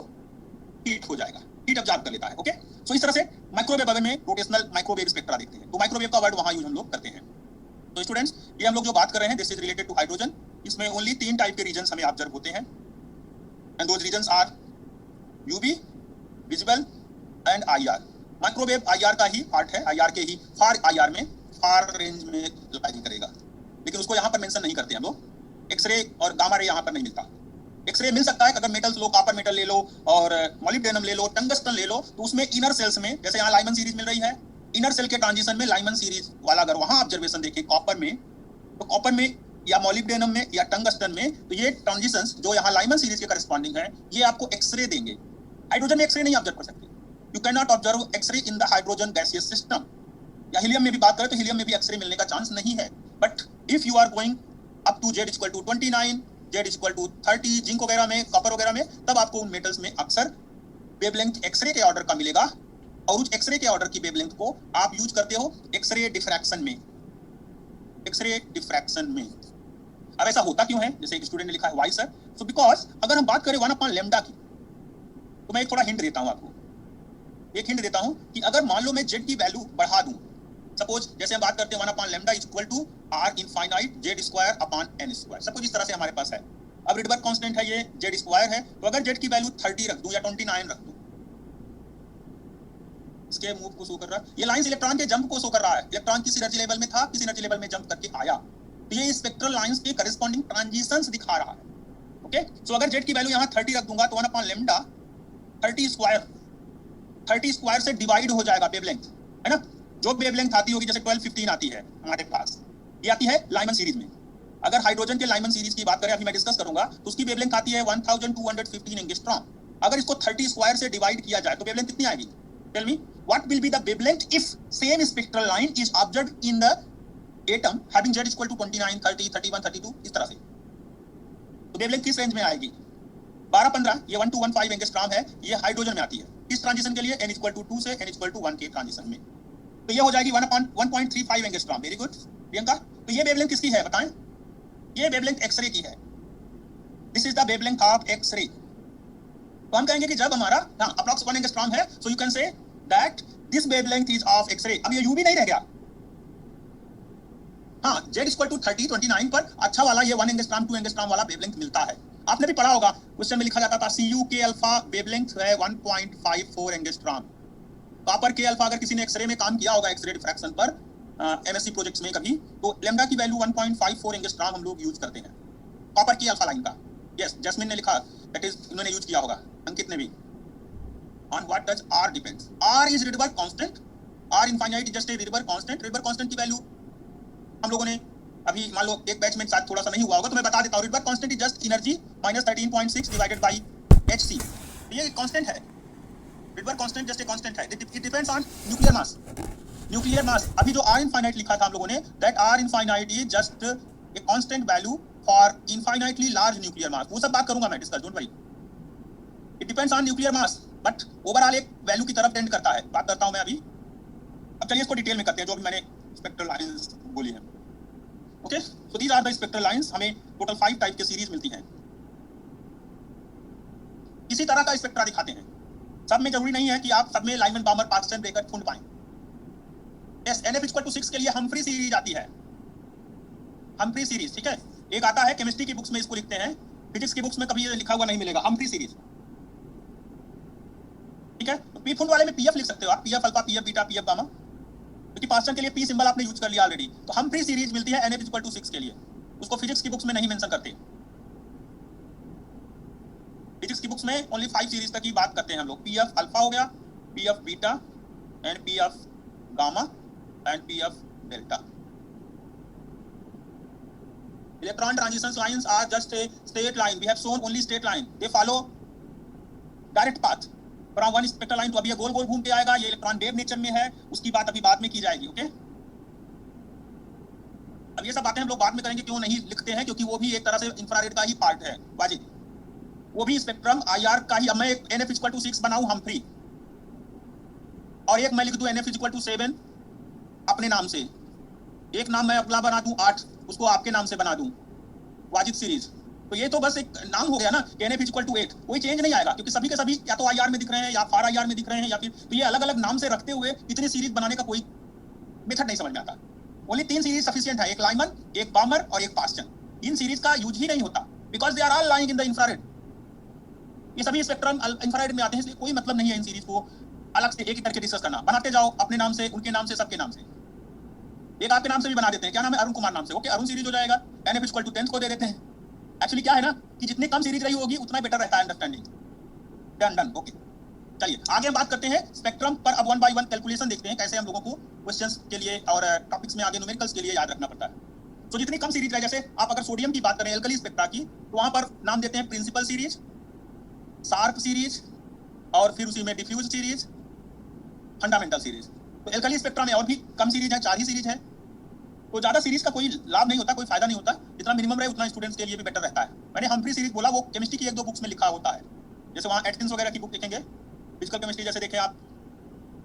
Speaker 1: हीट हो जाएगा, हीट ऑब्जॉर्ब कर लेता है। ओके, सो इस तरह से माइक्रोवेव ओवन में रोटेशनल माइक्रोवेव स्पेक्ट्रा देखते हैं। तो माइक्रोवेव का वर्ड वहां यूज हम लोग करते हैं। तो स्टूडेंट्स, ये हम लोग जो बात कर रहे हैं this is related to hydrogen. इसमें ओनली 3 टाइप के रीजन्स हमें ऑब्जर्व होते हैं, and those regions are UV, visible and IR। Microwave IR का ही पार्ट है, IR के ही फार IR में, फार रेंज में लाई करेगा, लेकिन उसको यहाँ पर मेंशन नहीं करते हम लोग। एक्सरे और गामा रे यहाँ पर नहीं मिलता। एक्सरे मिल सकता है अगर मेटल्स लो, कॉपर मेटल ले लो, और मॉलिब्डेनम ले लो, टंगस्टन ले लो, तो उसमें इनर सेल्स में, जैसे यहाँ लाइमन सीरीज मिल रही है, इनर सेल के ट्रांजिशन में लाइमन सीरीज वाला अगर वहां ऑब्जर्वेशन देखें कॉपर में, तो कॉपर में या मॉलिब्डेनम में या टंगस्टन में, तो ये ट्रांजिशंस जो यहाँ लाइमन सीरीज के करस्पॉन्डिंग है, ये आपको एक्सरे देंगे। हाइड्रोजन में एक्सरे नहीं ऑब्जर्व कर सकते। You can not observe X-ray in the hydrogen gaseous system. या हीलियम में भी बात करें तो हीलियम में भी एक्सरे मिलने का चांस नहीं है। But if you are going up to Z=29, Z=30, zinc वगैरह में, कॉपर वगैरह में, तब आपको उन मेटल्स में अक्सर वेवलेंथ एक्सरे के ऑर्डर का मिलेगा, और उस एक्सरे के ऑर्डर की वेवलेंथ को आप यूज करते हो एक्सरे डिफ्रैक्शन में। एक्सरे डिफ्रैक्शन में अब ऐसा होता क्यों है? जैसे एक स्टूडेंट ने लिखा है वाई सर, सो बिकॉज अगर हम बात करें 1/λ की, तो मैं एक थोड़ा हिंट देता हूं आपको। एक हिंट देता हूं कि अगर मान लो मैं Z की वैल्यू बढ़ा दूं, सपोज जैसे हम बात करते हैं 1/λ = R इनफाइनाइट Z²/n², सब कुछ इस तरह से हमारे पास है। अब रिडबर्ग कांस्टेंट है, ये Z² है, तो अगर Z की वैल्यू 30 रख दूं या 29 रख दूं, इसके मूव को शो कर रहा है, ये लाइंस इलेक्ट्रॉन के जंप को शो कर रहा है। इलेक्ट्रॉन किस एनर्जी लेवल में था, किस एनर्जी लेवल में जंप करके आया, तो ये स्पेक्ट्रल लाइंस के करस्पॉन्डिंग ट्रांजिशंस दिखा रहा है। ओके, सो अगर जेड की वैल्यू यहाँ 30 रख दूंगा तो 1 अपॉन लेमडा 30 स्क्वायर से डिवाइड हो जाएगा वेवलेंथ, है ना। जो वेवलेंथ आती होगी जैसे 1215 आती है हमारे पास, ये आती है लाइमन सीरीज में। अगर हाइड्रोजन के लाइमन सीरीज की बात करें, अभी मैं डिस्कस करूंगा, तो उसकी वेवलेंथ आती है 1215 एंगस्ट्रॉम। अगर इसको 30 स्क्वायर से डिवाइड किया जाए तो वेवलेंथ कितनी आएगी? Tell me what will be the wavelength if same spectral line is observed in the atom having z equal to 29, 30, 31, 32 इस तरह से। तो वेवलेंथ किस रेंज में आएगी? 12-15, ये 1215 एंगस्ट्रॉम है, ये हाइड्रोजन में आती है। किस ट्रांजिशन के लिए? n इक्वल टू 2 से n इक्वल टू 1 के ट्रांजिशन में। तो ये हो जाएगी 1.35 एंगस्ट्रॉम। Very good Priyanka. तो ये वेवलेंथ किसकी है बताएं? ये वेवलेंथ एक्सरे की है। This is the wavelength of X-ray. तो हम कहेंगे कि जब हमारा अप्रॉक्स 1 एंगस्ट्रॉम है, so you can say that this wavelength is of X-ray. अब ये यू भी नहीं रह गया। हाँ, z इक्वल टू 30, 29 पर अच्छा वाला ये 1 एंगस्ट्रॉम 2 एंगस्ट्रॉम वाला वेवलेंथ मिलता है। आपने भी पढ़ा होगा, क्वेश्चन में लिखा जाता था Cu के अल्फा वेवलेंथ है 1.54 एंगस्ट्रॉम। कॉपर के अल्फा अगर किसी ने एक्सरे में काम किया होगा, एक्सरे डिफ्रैक्शन पर एमएससी प्रोजेक्ट्स में कभी, तो लैम्डा की वैल्यू 1.54 एंगस्ट्रॉम हम लोग यूज करते हैं कॉपर की अल्फा लाइन का। यस, जैस्मिन ने लिखा, दैट इज इन्होंने यूज किया होगा, अंकित ने भी। On what does r depends? r is Rydberg constant, r infinite just a Rydberg constant. Rydberg constant की वैल्यू हम लोगों ने अभी मान लो एक बैच में शायद थोड़ा सा नहीं हुआ होगा, तो मैं बता देता हूं। Rydberg constant is just energy minus 13.6 divided by hc। ये कांस्टेंट है, Rydberg constant just a constant है। It depends on nuclear mass. Nuclear mass, अभी जो r इनफाइनाइट लिखा था हम लोगों ने, that r infinite is just a constant value for infinitely large nuclear mass. वो सब बात करूंगा मैं, discuss, don't worry. It depends on nuclear mass, but overall एक वैल्यू की तरफ टेंड करता है। बात करता हूं मैं अभी। अब चलिए इसको डिटेल में करते हैं, जो भी मैंने स्पेक्ट्रल लाइंस बोली है। Okay, so these are the spectral lines. हमें टोटल 5 टाइप के सीरीज मिलती हैं। इसी तरह का स्पेक्ट्रा दिखाते हैं। सब में जरूरी नहीं है कि आप सब में लाइमन, बामर, पार्किंसन, बेकर ढूंढ पाएं। यस, NF इक्वल टू 6 के लिए हम्फ्री सीरीज आती है। हम्फ्री सीरीज, ठीक है। एक आता है केमिस्ट्री की बुक्स में इसको लिखते हैं, फिजिक्स की बुक्स में कभी ये लिखा हुआ नहीं मिलेगा, हम्फ्री सीरीज, ठीक है। तो पी फुंड वाले में पीएफ लिख सकते हो आप, PF alpha, PF beta, PF gamma, क्योंकि पार्किंसन के लिए पी सिंबल आपने यूज कर लिया ऑलरेडी। तो हम्फ्री सीरीज मिलती है NF इक्वल टू 6 के लिए। उसको फिजिक्स की बुक्स में नहीं मेंशन करते। फिजिक्स की बुक्स में ओनली 5 सीरीज तक की बात करते हैं हम लोग। पीएफ अल्फा हो गया, PF beta and PF gamma and PF delta. Electron transition lines are just a straight line. We have shown only straight line, they follow direct path from one spectral line. तो अभी ये गोल गोल घूम के आएगा, ये electron wave nature में है, उसकी बात अभी बाद में की जाएगी। ओके, अब ये सब बातें हम लोग बाद में करेंगे। क्यों नहीं लिखते हैं? क्योंकि वो भी एक तरह से इंफ्रारेड का ही पार्ट है वाजिब, वो भी स्पेक्ट्रम IR का ही। अब मैं एक NF इक्वल टू 6 बनाऊं हम्फ्री, और एक मैं लिख दूं NF इक्वल टू 7 अपने नाम से, एक नाम मैं अपना बना दूं 8, उसको आपके नाम से बना दूं वाजिब सीरीज। तो ये तो बस एक नाम हो गया ना, NF इक्वल टू 8, कोई चेंज नहीं आएगा, क्योंकि सभी के सभी या तो IR में दिख रहे हैं या फार IR में दिख रहे हैं, या फिर तो ये अलग अलग नाम से रखते हुए इतनी सीरीज बनाने का कोई मेथड नहीं समझ में आता। ओनली 3 सीरीज सफिशिएंट है, एक लाइमन, एक बामर और एक पार्किंसन। इन सीरीज का यूज ही नहीं होता, because they are all lying in the infrared. ये सभी स्पेक्ट्रम इंफ्रारेड में आते हैं, इसलिए कोई मतलब नहीं है इन सीरीज को अलग से एक एक करके डिस्कस करना। बनाते जाओ अपने नाम से, उनके नाम से, सबके नाम से। एक आपके नाम से भी बना देते हैं, क्या नाम है? अरुण कुमार नाम से। ओके, अरुण सीरीज हो जाएगा। NF इक्वल टू 10 को दे देते हैं। एक्चुअली क्या है ना कि जितनी कम सीरीज रही होगी उतना बेटर रहता है अंडरस्टैंडिंग। Done done, okay. चलिए आगे हम बात करते हैं स्पेक्ट्रम पर। अब 1 बाय 1 कैलकुलेशन देखते हैं, कैसे हम लोगों को क्वेश्चंस के लिए और टॉपिक्स में आगे न्यूमेरिकल्स के लिए याद रखना पड़ता है। तो जितनी कम सीरीज है, जैसे आप अगर सोडियम की बात करें एल्कली स्पेक्ट्रा की, तो वहां पर नाम देते हैं प्रिंसिपल सीरीज, शार्प सीरीज, और फिर उसी में डिफ्यूज सीरीज, फंडामेंटल सीरीज। तो एल्कली स्पेक्ट्रा में और भी कम सीरीज है, 4 ही सीरीज है। तो ज्यादा सीरीज का कोई लाभ नहीं होता, कोई फायदा नहीं होता। जितना मिनिमम रहे उतना स्टूडेंट्स के लिए भी बेटर रहता है। मैंने हम्फ्री सीरीज बोला, वो केमिस्ट्री की 1-2 बुक्स में लिखा होता है। जैसे वहाँ एटकिंस वगैरह की बुक देखेंगे, फिजिकल केमिस्ट्री जैसे देखें आप,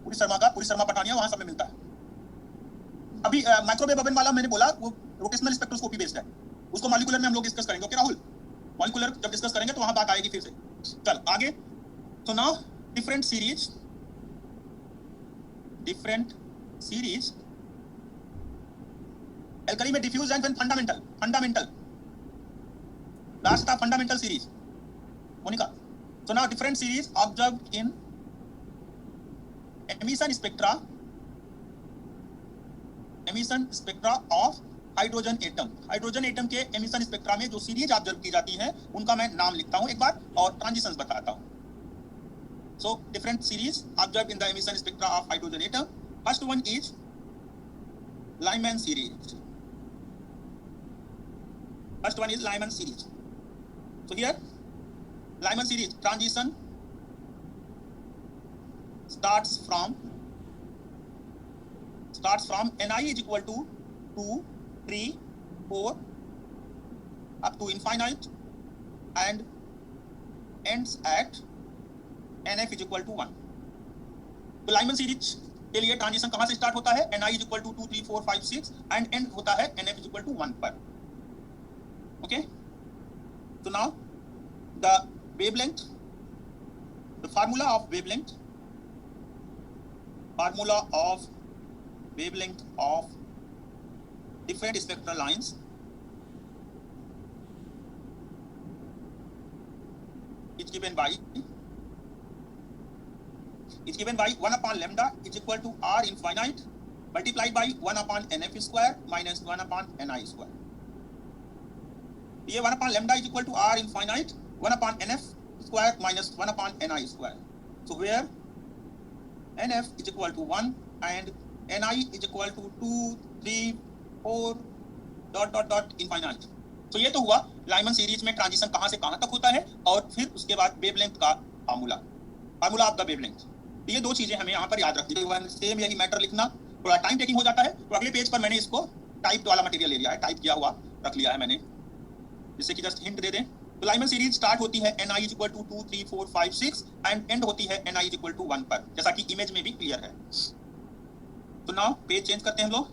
Speaker 1: पूरी शर्मा पठानिया, वहाँ सब में मिलता है। अभी माइक्रोवेव ओवन वाला मैंने बोला, वो रोटेशनल स्पेक्ट्रोस्कोपी बेस्ड है, उसको मॉलिक्यूलर में हम लोग डिस्कस करेंगे। ओके राहुल, मॉलिक्यूलर जब डिस्कस करेंगे तो वहाँ बात आएगी फिर से। चल आगे। तो नाउ डिफरेंट सीरीज एल्कली में डिफ्यूज एंड फंडामेंटल लास्ट था fundamental series Monica. So now different series observed in emission spectra of hydrogen atom के एमिशन स्पेक्ट्रा में जो सीरीज ऑब्जर्व की जाती हैं उनका मैं नाम लिखता हूं एक बार और ट्रांजिशंस बताता हूं. So different series observed in the emission spectra of hydrogen atom. First one is Lyman series. First one is Lyman series. So here Lyman series transition starts from Ni is equal to 2, 3, 4 up to infinite and ends at NF is equal to 1. तो Lyman series के लिए transition कहां से start होता है? Ni is equal to 2, 3, 4, 5, 6 and end होता है NF is equal to 1 पर. Okay? So now the wavelength, the formula of wavelength of different spectral lines is given by 1 upon lambda is equal to R infinite multiplied by 1 upon NF square minus 1 upon Ni square. ये 1 upon lambda is equal to R infinite 1 upon NF square minus 1 upon Ni square. So where NF is equal to 1 and Ni is equal to 2, 3, 4 dot infinite. तो ये तो हुआ Lyman series में transition कहां से कहां तक होता है और फिर उसके बाद वेवलेंथ का फार्मूला ऑफ द वेवलेंथ. ये दो चीजें हमें यहाँ पर याद रखनी है. सेम यही मैटर लिखना थोड़ा टाइम टेकिंग हो जाता है. तो अगले पेज पर मैंने इसको टाइप वाला मटेरियल ले लिया है, टाइप किया हुआ रख लिया है मैंने, जिससे कि जस्ट हिंट दे दें. तो लाइमन सीरीज स्टार्ट होती है Ni is equal to 2, 3, 4, 5, 6 and and होती है Ni is equal to 1 पर, जैसा कि इमेज में भी क्लियर है. तो नाउ पेज चेंज करते हैं हम लोग.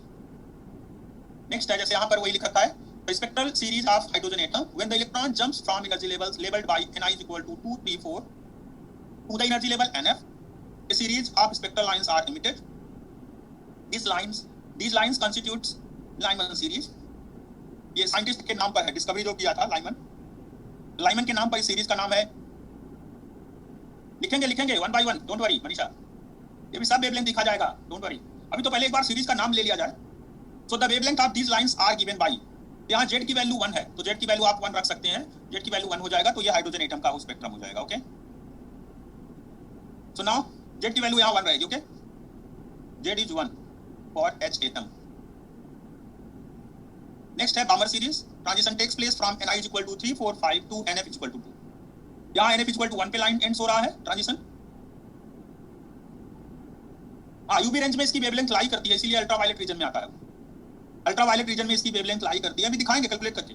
Speaker 1: नेक्स्ट है जैसे यहाँ पर वही लिख रखा है, the spectral series of hydrogen atom when the electron jumps from energy levels labeled by Ni is equal to 2, 3, 4 to the energy level NF, a series of spectral lines are emitted. These lines constitutes Lyman series. ये scientist के नाम पर है, discovery जो किया था Lyman के नाम पर इस सीरीज का नाम है. लिखेंगे one by one, don't worry Manisha, ये भी सब वेवलेंथ दिखा जाएगा, डोंट वरी. अभी तो पहले एक बार सीरीज का नाम ले लिया जाए. So the wavelength of these lines are given by, यहाँ Z की वैल्यू 1 है तो Z की वैल्यू आप 1 रख सकते हैं. Z की वैल्यू 1 हो जाएगा तो ये हाइड्रोजन एटम का स्पेक्ट्रम हो जाएगा. ओके, सो नाउ Z की वैल्यू यहाँ 1 रहेगी. Okay, Z is 1 for H atom. Next है Balmer series. Transition takes place from Ni is equal to 3, 4, 5 to NF is equal to 2. यहाँ NF is equal to 1 पे line ends हो रहा है transition. हाँ, यूवी रेंज में इसकी wavelength लाई करती है, इसीलिए अल्ट्रावायलेट रीजन में आता है. अल्ट्रावायलेट रीजन में इसकी वेवलेंथ लाई करती है, अभी दिखाएंगे कैलकुलेट करके.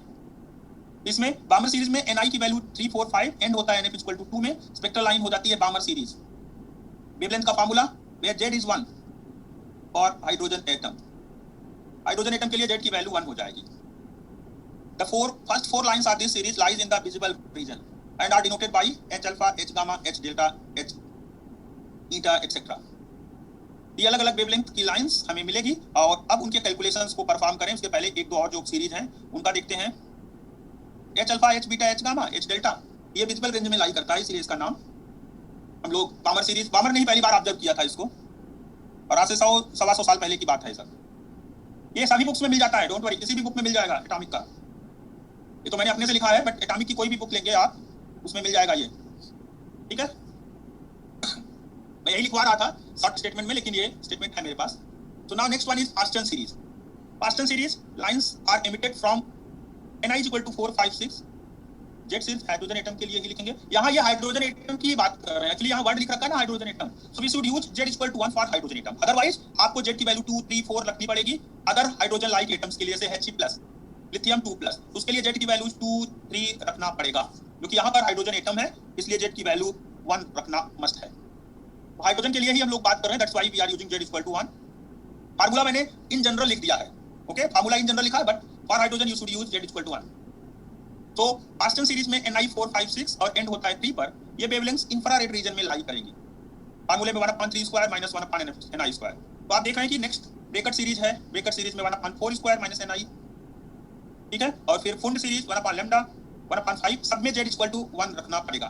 Speaker 1: इसमें बामर सीरीज में Ni की वैल्यू 3, 4, 5 एंड होता है NF is equal to 2 में स्पेक्ट्रल लाइन हो जाती है बामर सीरीज. वेवलेंथ का formula where Z is 1 for hydrogen atom. Hydrogen atom के लिए Z की वैल्यू 1 हो जाएगी. The first four lines of this series lies in the visible region and are denoted by H alpha, H gamma, H delta, H eta, etc. ये अलग अलग wavelength की lines हमें मिलेगी और अब उनके कैलकुलेशंस को परफॉर्म करें उसके पहले एक दो और जो सीरीज हैं उनका देखते हैं. H alpha, H beta, H gamma, H delta, ये विजिबल रेंज में लाई करता है, इसलिए इसका नाम हम लोग बामर नहीं पहली बार ऑब्जर्व किया था इसको और आज से 100-125 साल पहले की बात है सर. ये सभी बुक्स में मिल जाता है, डोंट वरी, किसी भी बुक में मिल जाएगा एटॉमिक का. ये तो मैंने अपने से लिखा है बट एटॉमिक की कोई भी बुक लेंगे आप उसमें मिल जाएगा ये. ठीक है, मैं यही लिखवा रहा था शॉर्ट स्टेटमेंट में, लेकिन ये स्टेटमेंट है मेरे पास. So now next one is Paschen series. Paschen series lines are emitted from Ni is equal to 4, 5, 6. Z सिर्फ हाइड्रोजन एटम के लिए ही लिखेंगे. यहाँ ये हाइड्रोजन एटम की बात कर रहे हैं, एक्चुअली यहाँ वर्ड लिख रखा है ना hydrogen atom. So we should use Z is equal to 1 for hydrogen atom. Otherwise आपको Z की वैल्यू 2, 3, 4 रखनी पड़ेगी अदर हाइड्रोजन लाइक एटम्स के लिए, जैसे He+, लिथियम 2+, उसके लिए Z की वैल्यू 2, 3 रखना पड़ेगा, क्योंकि यहाँ पर हाइड्रोजन एटम है इसलिए Z की वैल्यू 1 रखना मस्ट है. हाइड्रोजन के लिए ही हम लोग बात कर रहे हैं, that's why we are using Z is equal to 1. Formula मैंने इन जनरल लिख दिया है. ओके, फार्मूला इन जनरल लिखा है but for hydrogen you should use Z is equal to 1. तो पास्टन सीरीज में Ni 4, 5, 6 और एंड होता है 3 पर, ये वेवलेंथ्स इंफ्रारेड रीजन में लाई करेंगी. फार्मूले में 1/3 स्क्वायर माइनस 1/Ni स्क्वायर. तो आप देख रहे हैं कि नेक्स्ट ब्रैकेट सीरीज है, ब्रैकेट सीरीज में 1/4 स्क्वायर माइनस Ni. ठीक है, और फिर फुंड सीरीज 1/λ 1/5, सब में Z is equal to 1 रखना पड़ेगा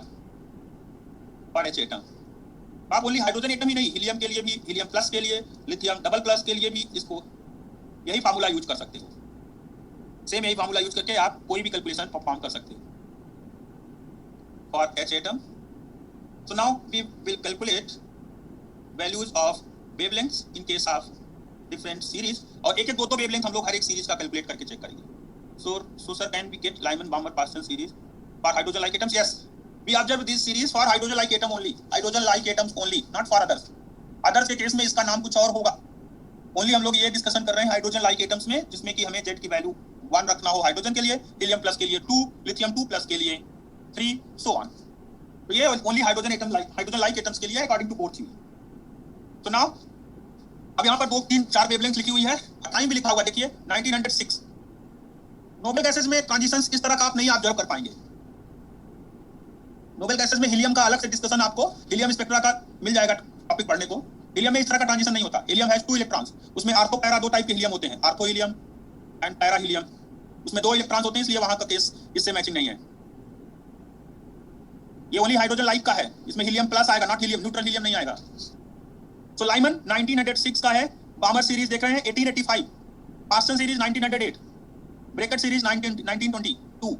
Speaker 1: फॉर H एटम. आप ओनली हाइड्रोजन एटम ही नहीं, हीलियम के लिए भी, हीलियम प्लस के लिए, लिथियम डबल प्लस के लिए भी इसको यही फार्मूला यूज कर सकते हो. सेम यही फार्मूला यूज करके आप कोई भी कैलकुलेशन परफॉर्म कर सकते हैं for H atom. So now we will calculate values of wavelengths in case of different series, और एक एक दो वेवलेंथ हम लोग हर एक सीरीज का कैलकुलेट करके चेक करेंगे. So sir, can we get Lyman-Balmer-Parsons series for hydrogen-like atoms? Yes, we observe this series for hydrogen-like atom only, hydrogen-like atoms only, not for others. Others के केस में इसका नाम कुछ और होगा. ओनली हम लोग ये डिस्कशन कर रहे हैं हाइड्रोजन-लाइक एटम्स में, जिसमें कि हमें Z की वैल्यू 1 रखना हो हाइड्रोजन के लिए, हीलियम प्लस के लिए 2, लिथियम 2 प्लस के लिए 3, सो ऑन. तो ये ओनली हाइड्रोजन-लाइक एटम्स के लिए अकॉर्डिंग टू बोथ थ्योरी. तो नाउ अब यहाँ पर 2, 3, 4 वेवलेंथ लिखी हुई है, टाइम भी लिखा हुआ देखिए 1906. नोबेल गैसेस में ट्रांजिशंस इस तरह का आप नहीं ऑब्जर्व कर पाएंगे. नोबेल गैसेस में हीलियम का अलग से डिस्कशन आपको हीलियम स्पेक्ट्रा का मिल जाएगा टॉपिक पढ़ने को. हीलियम में इस तरह का ट्रांजिशन नहीं होता. हीलियम हैज 2 इलेक्ट्रॉन्स, उसमें आर्थो पैरा 2 टाइप के हीलियम होते हैं, ortho helium and para helium. उसमें 2 इलेक्ट्रॉन्स होते हैं, इसलिए वहां का केस इससे मैचिंग नहीं है. ये ओनली हाइड्रोजन लाइक का है, इसमें हीलियम प्लस आएगा, नॉट हीलियम, न्यूट्रल हीलियम नहीं आएगा. सो लाइमन 1906 का है, बामर सीरीज देख रहे हैं 1885, Paschen series 1908, Brackett series 1922.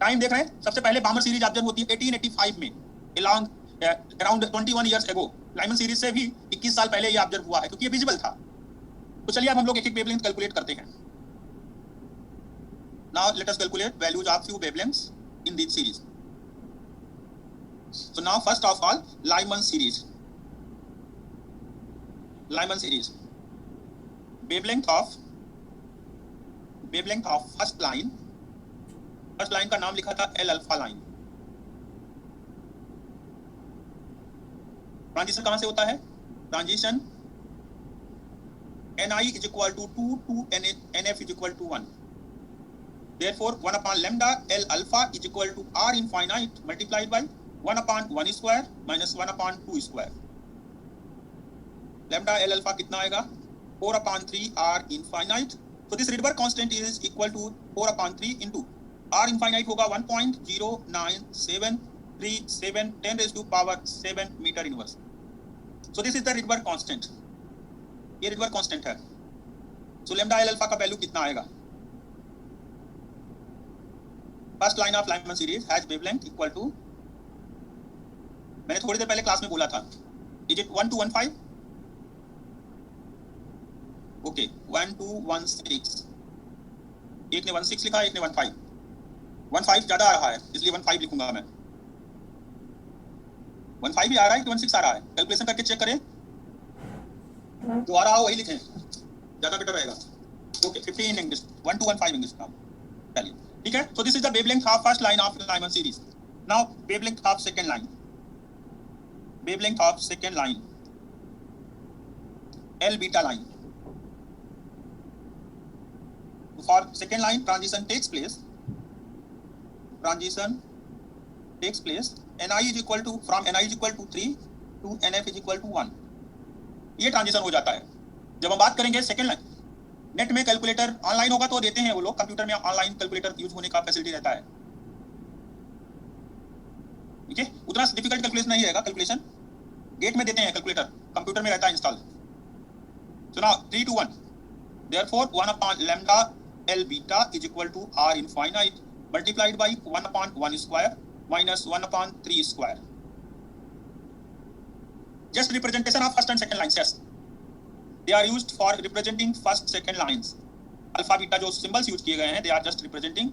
Speaker 1: Time देख रहे हैं, सबसे पहले बामर सीरीज ऑब्जर्व होती है 1885 में, around 21 years ago. Lyman series से भी 21 साल पहले ये ऑब्जर्व हुआ है, क्योंकि ये विजिबल था. तो चलिए अब हम लोग एक एक वेवलेंथ कैलकुलेट करते हैं. Now let us calculate values of few wavelengths in this series. So now first of all, Lyman series. Lyman series. Wavelength of first line. First line का नाम लिखा था L alpha line. ट्रांजिशन कहां से होता है? Transition Ni is equal to 2 to Nf is equal to 1. Therefore 1 upon lambda L alpha is equal to R infinite multiplied by 1 upon 1 square minus 1 upon 2 square. Lambda L alpha कितना आएगा? 4 upon 3 R infinite. So this Rydberg constant is equal to 4 upon 3 into R infinite होगा 1.097337 10 raised to power 7 meter inverse. So this is the Rydberg constant. ये Rydberg constant है. So lambda L alpha का value कितना आएगा? First line of Lyman series has wavelength equal to, मैंने थोड़ी देर पहले class में बोला था, is it 1 to 15? Okay 1 to 16. एक ने 16 लिखा, एक ने 15. 15 ज्यादा आ रहा है, इसलिए 15 लिखूंगा मैं. 15 भी आ रहा है कि 16 आ रहा है? कैलकुलेशन करके चेक करें, जो आ रहा हो वही लिखें, ज्यादा बेटर रहेगा. Okay 15 in English, 1 to 15 English का. चलिए ठीक है. सो this is the wavelength of first line of Lyman series. Now wavelength of second line. Wavelength of second line, L beta line. For second line, transition takes place. Ni is equal to, from Ni is equal to 3 to Nf is equal to 1. ये transition हो जाता है. जब हम बात करेंगे second line, net में calculator online होगा तो देते हैं वो लोग, कंप्यूटर में ऑनलाइन कैलकुलेटर यूज होने का फैसिलिटी रहता है. ठीक है, उतना डिफिकल्ट कैलकुलेशन नहीं रहेगा. कैलकुलेशन गेट में देते हैं, कैलकुलेटर कंप्यूटर में रहता है install. So now 3 to 1. Therefore 1 upon lambda L beta is equal to R infinite multiplied by 1 upon 1 square minus 1 upon 3 square. Just representation of first and second lines. Yes, they are used for representing first second lines. Alpha beta जो symbols use किए गए हैं, they are just representing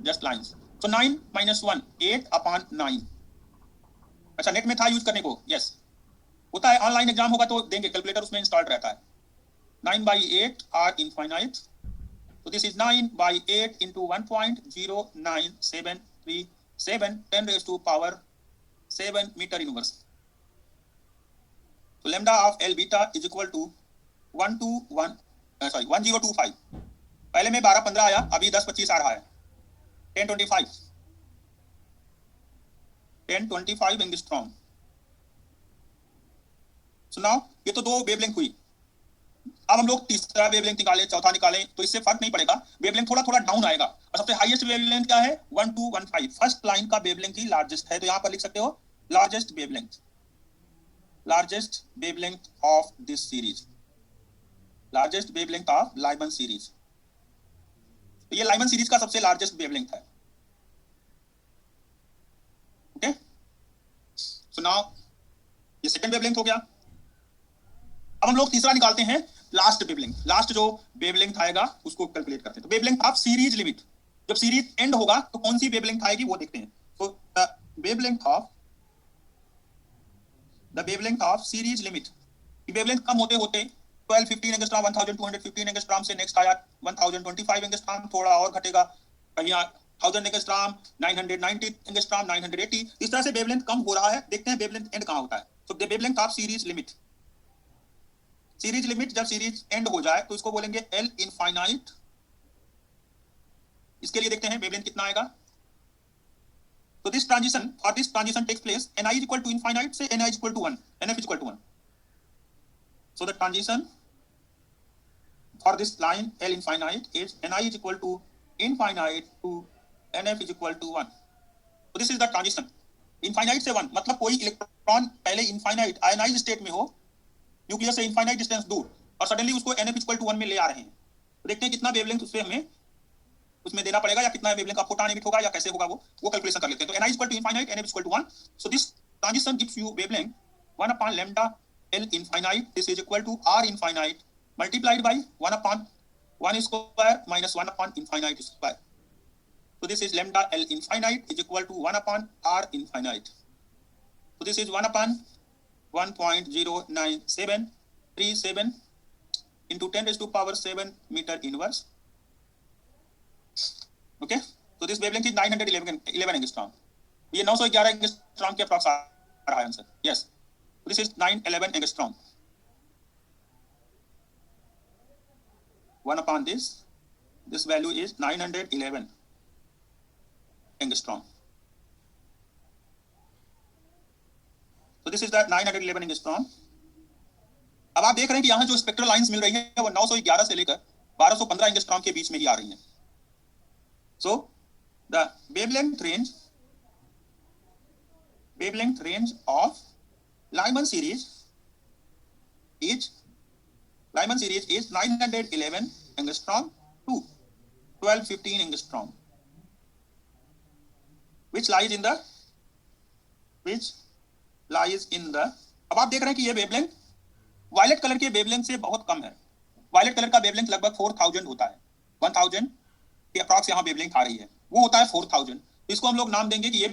Speaker 1: just lines. So 9 minus 1, 8 upon 9. अच्छा, net में था use करने को. Yes, होता है. ऑनलाइन एग्जाम होगा तो देंगे, कैलकुलेटर उसमें इंस्टॉल्ड रहता है. 9 by 8 R infinite. So this is 9 by 8 into 1.097337 10 raised to power 7 meter inverse. So lambda of L beta is equal to 1025. पहले में 12-15 आया, अभी 10-25 आ रहा है. 1025 एंगस्ट्रॉम. सो नाउ ये तो 2 वेवलेंथ हुई. अब हम लोग तीसरा वेवलेंथ निकालें, चौथा निकालें, तो इससे फर्क नहीं पड़ेगा. वेवलेंथ थोड़ा थोड़ा डाउन आएगा. और सबसे हाईएस्ट वेवलेंथ क्या है? 1 to 15. फर्स्ट लाइन का वेवलेंथ ही लार्जेस्ट है, तो यहां पर लिख सकते हो largest wavelength of this series, largest wavelength of Lyman series. तो ये लाइमन सीरीज का सबसे लार्जेस्ट वेवलेंथ है। ओके, सो नाउ ये सेकंड वेवलेंथ हो गया। अब हम लोग तीसरा निकालते हैं, लास्ट वेवलेंथ। लास्ट जो वेवलेंथ आएगा उसको कैलकुलेट करते हैं। तो वेवलेंथ ऑफ सीरीज लिमिट, जब सीरीज एंड होगा तो कौन सी वेवलेंथ आएगी वो देखते हैं। तो the wavelength of series limit, wavelength कम होते होते 1215 एंगस्ट्रॉम 1215 एंगस्ट्रॉम से नेक्स्ट आया 1025 एंगस्ट्रॉम, थोड़ा और घटेगा, कहीं 1000 एंगस्ट्रॉम, 990 एंगस्ट्रॉम, 980, इस तरह से वेवलेंथ कम हो रहा है। देखते हैं वेवलेंथ एंड कहां होता है। तो the wavelength of series limit, series limit जब सीरीज एंड हो जाए तो इसको बोलेंगे एल इनफाइनाइट। इसके लिए देखते हैं वेवलेंथ कितना आएगा। तो this transition takes place ni is equal to infinite से ni is equal to 1, nf is equal to 1. So the transition for this line L infinite is ni is equal to infinite to nf is equal to 1. So this is the transition infinite से 1, मतलब कोई electron पहले infinite ionise state में हो, nucleus से infinite distance दूर, और suddenly उसको nf is equal to 1 में ले आ रहे हैं। तो देखते हैं कितना वेवलेंथ उससे हमें उसमें देना पड़ेगा, या कितना वेवलेंथ का फोटॉन एमिट होगा, या कैसे होगा वो कैलकुलेशन कर लेते हैं। तो ni is equal to infinite, nf is equal to 1. So this transition gives you wavelength 1 upon lambda L infinite. This is equal to R infinite multiplied by 1 upon 1 square minus 1 upon infinite square. So this is lambda L infinite is equal to 1 upon R infinite. So this is 1 upon 1.09737 into 10 raised to power 7 meter inverse. Okay, तो this wavelength is 911 angstrom. ये 911 angstrom के approx आ रहा है answer. Yes, this is 911 angstrom. 1 upon this value is 911 angstrom. So this is the 911 angstrom. अब आप देख रहे हैं कि यहाँ जो स्पेक्ट्रल लाइंस मिल रही है वो 911 से लेकर 1215 एंगस्ट्रॉम के बीच में ही आ रही हैं। So the wavelength range of Lyman series is 911 angstrom to 1215 angstrom, which lies in the अब आप देख रहे हैं कि ये वेवलेंथ वायलेट कलर के वेवलेंथ से बहुत कम है। वायलेट कलर का वेवलेंथ लगभग 4000 होता है। 1000 के अप्रॉक्स यहाँ वेवलेंथ आ रही है, वो होता है 4000। तो इसको हम लोग नाम देंगे कि ये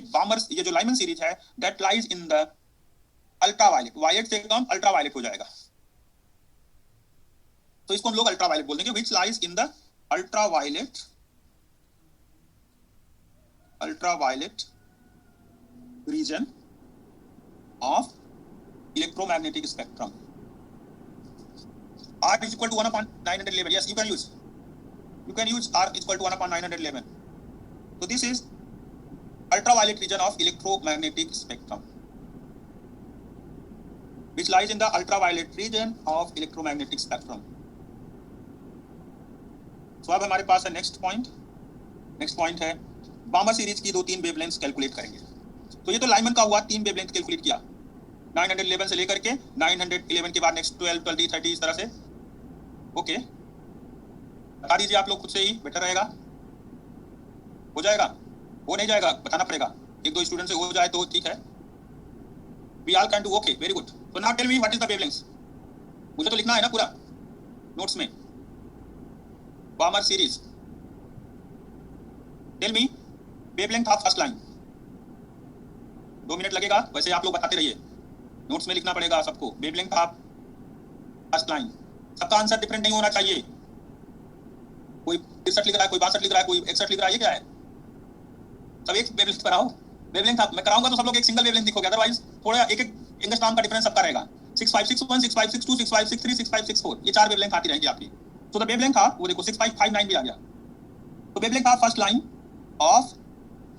Speaker 1: जो लाइमन सीरीज है that lies in the ultraviolet, violet से कम अल्ट्रावायलेट हो जाएगा, तो इसको हम लोग अल्ट्रावायलेट बोल देंगे, which lies in the ultraviolet region of electromagnetic spectrum. R is equal to 1 upon 911. Yes, you can use R is equal to 1 upon 911. So this is ultraviolet region of electromagnetic spectrum, which lies in the ultraviolet region of electromagnetic spectrum. So अब हमारे पास है next point है Balmer series की 2-3 wavelengths calculate करेंगे। तो ये तो Lyman का हुआ, 3 वेवलेंथ कैलकुलेट किया, 911 से लेकर के 911 के बाद नेक्स्ट 12, 20, 30 इस तरह से। ओके, बता दीजिए आप लोग खुद से ही, बेटर रहेगा। हो जाएगा, हो नहीं जाएगा बताना पड़ेगा, 1-2 स्टूडेंट से हो जाए तो ठीक है। We all can do, okay, very good. तो now tell me what is the wavelength. मुझे तो लिखना है ना पूरा नोट्स में। Balmer series, tell me wavelength of first line. 2 minute लगेगा, वैसे आप लोग बताते रहिए, नोट्स में लिखना पड़ेगा सबको। वेवलेंथ ऑफ फर्स्ट लाइन, सबका आंसर डिफरेंट नहीं होना चाहिए। कोई 63 लिख रहा है, कोई 62 लिख रहा है, कोई 61 लिख रहा है, ये क्या है? सब एक वेवलेंथ पर आओ। वेवलेंथ मैं कराऊंगा तो सब लोग एक सिंगल वेवलेंथ लिखोगे, अदरवाइज थोड़ा एक एंगस्ट्रॉम का डिफरेंस सबका रहेगा। 6561, 6562, 6563, 6564, ये 4 वेवलेंथ आती रहेंगी आपकी। तो द वेवलेंथ ऑफ, वो देखो 6559 भी आ गया। तो wavelength of first line of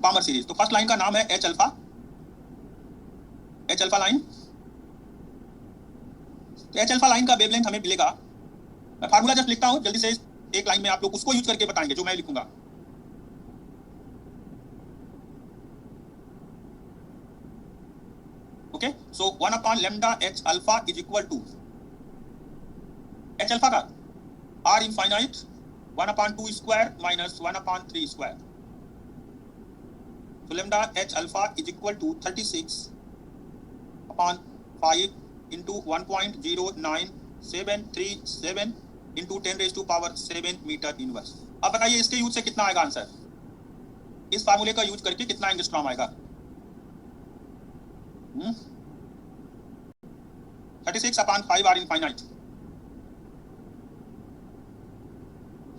Speaker 1: बामर series, तो फर्स्ट लाइन का नाम है H alpha line. H alpha line का वेवलेंथ हमें मिलेगा, मैं फार्मूला जस्ट लिखता हूं जल्दी से, एक लाइन में आप लोग उसको यूज करके बताएंगे जो मैं लिखूंगा। Okay, so 1 upon lambda H alpha is equal to H alpha का R infinite 1/2 square minus 1/3 square. So lambda h alpha is equal to 36/5 into 1.097737 into 10⁻⁷ metre inverse. अब बताइए इसके यूज से कितना आएगा आंसर, इस फार्मूले का यूज करके कितना एंगस्ट्रॉम आएगा? 36/5 आर इनफाइनाइट।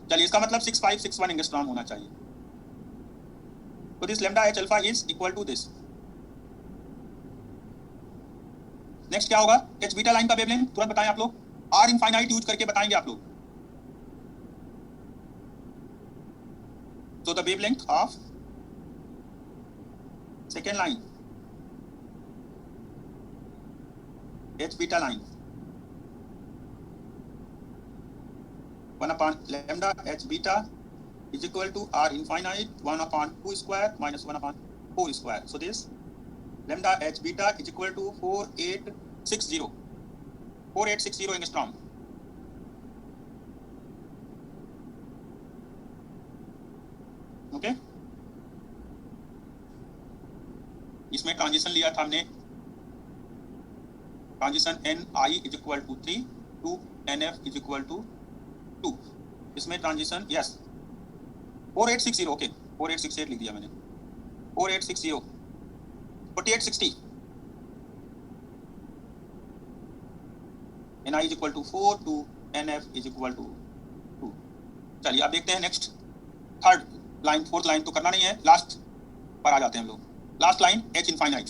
Speaker 1: चलिए इसका मतलब 6561 एंगस्ट्रॉम होना चाहिए। तो this lambda H alpha is equal to this. Next क्या होगा? एच बीटा लाइन का वेवलेंथ तुरंत बताएं आप लोग, आर इनफाइनाइट यूज करके बताएंगे आप लोग। So the wavelength of second line, H beta line, 1/lambda H beta is equal to R infinite 1/2 square minus 1/4 square. So this lambda H beta is equal to 4860 angstrom. Okay इसमें transition लिया था हमने, transition n i is equal to 3 to n f is equal to 2। इसमें transition yes 4860, okay 4868 लिख दिया मैंने, 4860 4860 n i is equal to 4 to n f is equal to 2। चलिए अब देखते हैं next third line. Fourth line तो करना नहीं है, लास्ट पर आ जाते हैं हम लोग। लास्ट लाइन एच इनफाइनाइट,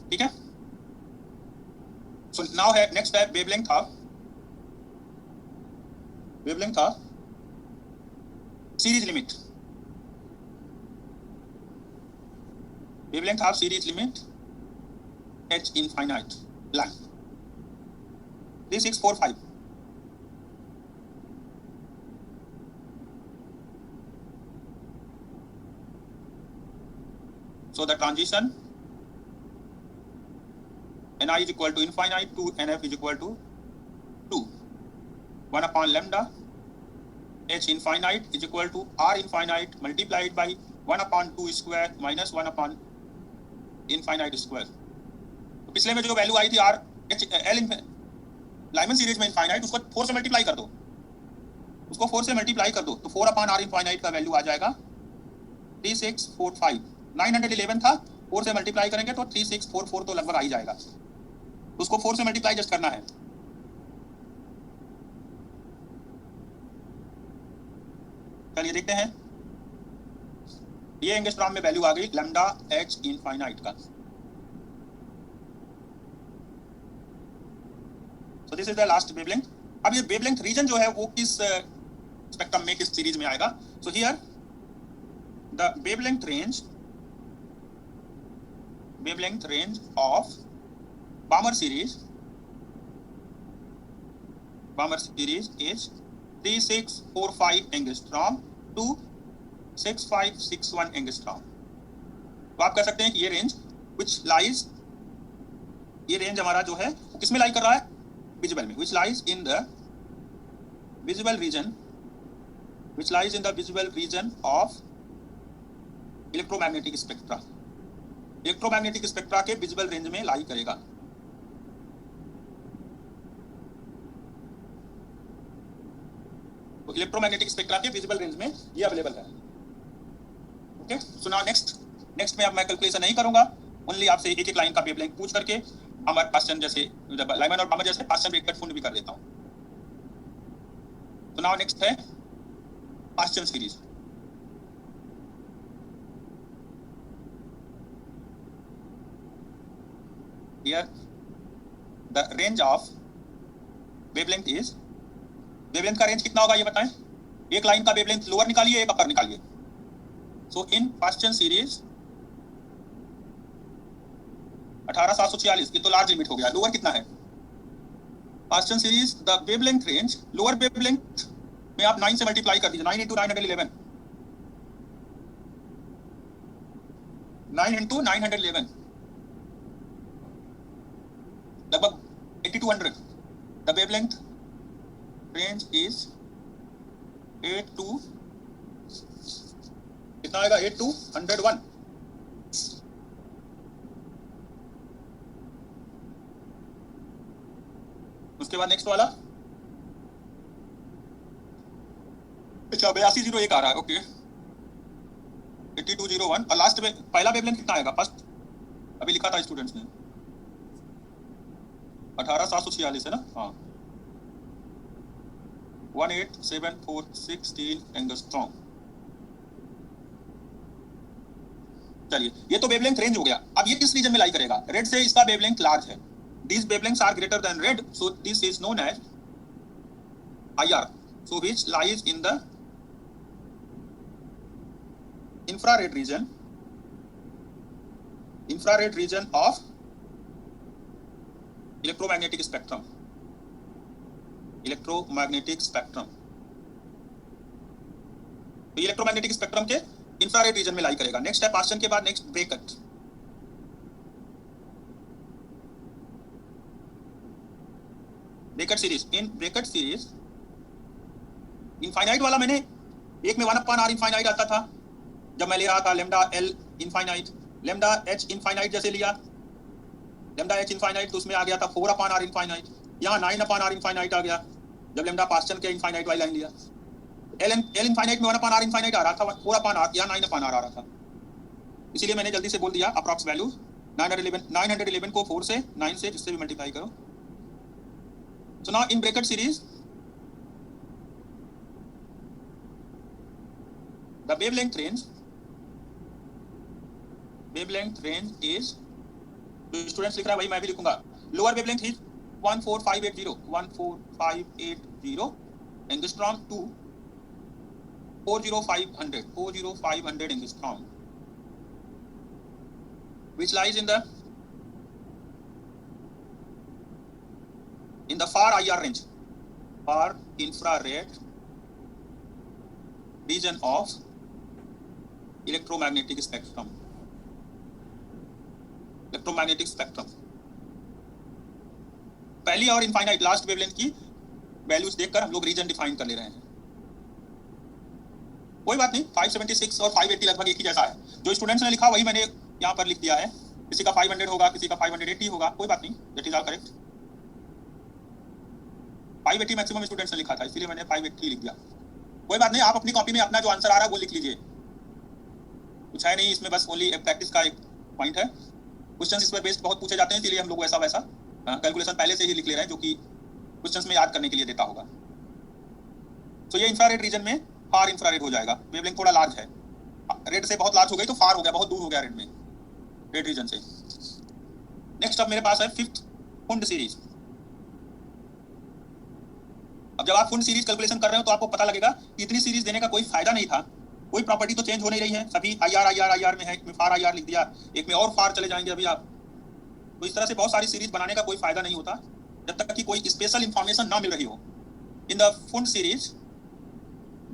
Speaker 1: ठीक है। सो नाउ है नेक्स्ट है wavelength of series limit, wavelength of series limit H infinite line 3645। So the transition Ni is equal to infinite to Nf is equal to 2. 1/lambda H infinite is equal to R infinite multiplied by 1/2 square minus 1/infinite square. तो पिछले में जो value आई थी R H L Lyman series में infinite, उसको 4 से multiply कर दो, उसको 4 से मल्टीप्लाई कर दो तो 4/R infinite का वैल्यू आ जाएगा 3645। 911 था, 4 से मल्टीप्लाई करेंगे तो 3644 तो लगभग आ ही जाएगा, उसको 4 से मल्टीप्लाई जस्ट करना है। चलिए देखते हैं, ये एंगस्ट्रॉम में वैल्यू आ गई लैम्डा एच इनफाइनाइट का। सो this is the last wavelength. अब ये वेवलेंथ रीजन जो है वो किस स्पेक्ट्रम में, किस सीरीज में आएगा? So here the wavelength range of Balmer series is 3645 angstrom to 6561 angstrom। तो आप कह सकते हैं कि ये रेंज ये रेंज हमारा जो है वो किसमें लाई कर रहा है? विजिबल में, which lies in the visible region of electromagnetic spectra. Electromagnetic spectra के विजिबल रेंज में लाई करेगा। तो इलेक्ट्रोमैग्नेटिक स्पेक्ट्रा के विजिबल रेंज में ये अवेलेबल है। ओके, सो नाउ नेक्स्ट में अब मैं कैलकुलेशन नहीं करूंगा, ओनली आपसे एक एक लाइन का वेवलेंथ पूछ करके हमारे क्वेश्चन जैसे लाइमन और बामर जैसे क्वेश्चन एक कट भी कर देता हूं। तो नाउ नेक्स्ट है question series. Here the range of wavelength is, wavelength का रेंज कितना होगा ये बताएं? एक लाइन का वेवलेंथ लोअर निकालिए, एक अपर निकालिए। सो इन क्वेश्चन सीरीज 18746, ये तो लार्ज लिमिट हो गया। लोअर कितना है? Question series the wavelength range, lower wavelength में आप 9 से मल्टीप्लाई कर दीजिए, 9 into 911, 9 into 911 लगभग 8200। The wavelength range is 8 to कितना आएगा 8 to 101। उसके बाद नेक्स्ट वाला अच्छा 8201 आ रहा है। ओके 8201 और लास्ट में पहला वेवलेंथ कितना आएगा फर्स्ट अभी लिखा था स्टूडेंट्स ने 18746 है ना। हाँ 18746 एंगस्ट्रॉम। चलिए ये तो वेवलेंथ रेंज हो गया। अब ये किस रीजन में लाई करेगा? रेड से इसका वेवलेंथ लार्ज है। These wavelengths are greater than red, so this is known as IR. So which lies in the infrared region of electromagnetic spectrum. तो इलेक्ट्रोमैग्नेटिक स्पेक्ट्रम के इंफ्रारेड रीजन में lie करेगा। Next है Paschen के बाद next Brackett. Brackett series. In Brackett series infinite वाला मैंने एक में 1/r इनफाइनाइट आता था जब मैं ले रहा था lambda L infinite, lambda H infinite जैसे लिया लेमडा एच इनफाइनाइट तो उसमें आ गया था 4/r इनफाइनाइट। यहाँ 9/r इनफाइनाइट आ गया जब लेमडा पास्चन के इनफाइनाइट वाली लाइन लिया। एल इनफाइनाइट में 1/r इनफाइनाइट आ रहा था, 4/r या 9/r आ रहा था। इसीलिए मैंने जल्दी से बोल दिया अप्रॉक्स वैल्यू 911 को 4 से 9 से जिससे भी मल्टीप्लाई करो। So now in bracket series, the wavelength range is, जो स्टूडेंट्स लिख रहा है वही मैं भी लिखूंगा। Lower wavelength is 14580 angstrom to 40500 angstrom, which lies in the far IR range, far infrared region of electromagnetic spectrum. पहली और इनफाइनाइट लास्ट वेवलेंथ की वैल्यूज देखकर हम लोग रीजन डिफाइन कर ले रहे हैं। कोई बात नहीं, 576 और 580 लगभग एक ही जैसा है। जो स्टूडेंट्स ने लिखा वही मैंने यहाँ पर लिख दिया है। किसी का 500 होगा, किसी का 580 होगा, कोई बात नहीं, that is all correct. 580 maximum students ने लिखा था इसलिए मैंने 580 लिख दिया। कोई बात नहीं, आप अपनी कॉपी में अपना जो आंसर आ रहा है वो लिख लीजिए, कुछ है नहीं इसमें, बस ओनली प्रैक्टिस का एक पॉइंट है। क्वेश्चंस इस पर बेस्ड बहुत पूछे जाते हैं इसलिए हम लोग वैसा कैलकुलेशन पहले से ही लिख ले रहे हैं जो कि क्वेश्चंस में याद करने के लिए देता होगा। तो ये इंफ्रारेड रीजन में फार इंफ्रारेड हो जाएगा। वेवलेंथ थोड़ा लार्ज है, रेड से बहुत लार्ज हो गई तो फार हो गया, बहुत दूर हो गया रेड में, रेड रीजन से। नेक्स्ट अब मेरे पास है फिफ्थ फुंड सीरीज। अब जब आप फुंड सीरीज कैलकुलेशन कर रहे हो तो आपको पता लगेगा कि इतनी सीरीज देने का कोई फायदा नहीं था, कोई प्रॉपर्टी तो चेंज हो नहीं रही है, सभी IR में है। एक में फार IR लिख दिया, एक में और फार चले जाएंगे अभी आप। तो इस तरह से बहुत सारी सीरीज बनाने का कोई फायदा नहीं होता जब तक कि कोई स्पेशल इंफॉर्मेशन ना मिल रही हो। In the Pfund series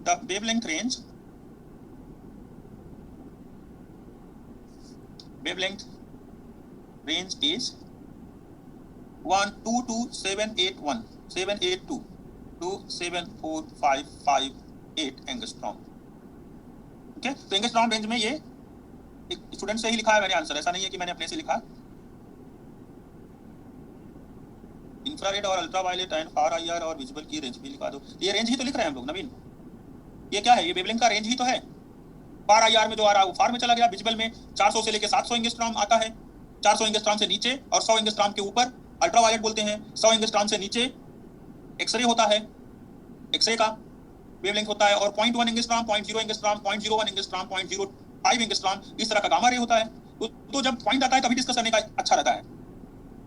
Speaker 1: the wavelength range is 782 to 74558 angstrom. Okay, तो एंगस्ट्रॉम रेंज में ये एक स्टूडेंट से ही लिखा है मैंने आंसर, ऐसा नहीं है कि मैंने अपने से लिखा। इंफ्रारेड और अल्ट्रावायलेट एंड फार IR और विजिबल की रेंज भी लिखा दो। ये रेंज ही तो लिख रहे हैं हम लोग नवीन, ये क्या है? ये वेवलेंथ का रेंज ही तो है। फार IR में जो आ रहा है वो फार में चला गया, विजिबल में 400 से लेकर 700 एंगस्ट्रॉम आता है। 400 एंगस्ट्रॉम से नीचे और 100 एंगस्ट्रॉम के ऊपर अल्ट्रावायलेट बोलते हैं। 100 एंगस्ट्रॉम से नीचे एक्सरे होता है, एक्सरे का वेवलेंथ होता है। और 0.1 एंगस्ट्रॉम, 0.0 एंगस्ट्रॉम, 0.01 एंगस्ट्रॉम, 0.05 एंगस्ट्रॉम, इस तरह का गामा रे होता है। तो जब पॉइंट आता है तभी डिस्कस करने का अच्छा रहता है,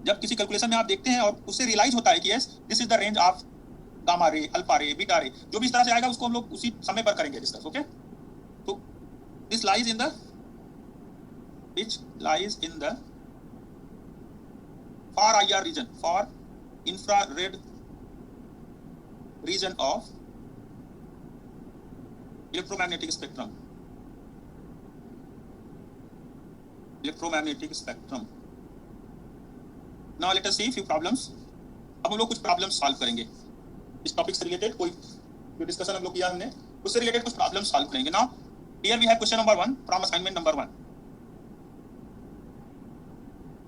Speaker 1: जब किसी कैलकुलेशन में आप देखते हैं और उससे रियलाइज होता है कि yes this is the range of gamma ray, alpha रे, बीटा रे, जो भी इस तरह से आएगा उसको हम लोग उसी समय पर करेंगे डिस्कस। ओके, तो this lies in the far IR region, for infrared region of electromagnetic spectrum. Now let us see few problems. अब हम लोग कुछ प्रॉब्लम्स सॉल्व करेंगे। इस टॉपिक से रिलेटेड कोई जो डिस्कशन हम लोग किया हमने उससे रिलेटेड कुछ प्रॉब्लम सॉल्व करेंगे। Now here we have question number 1 from assignment number 1।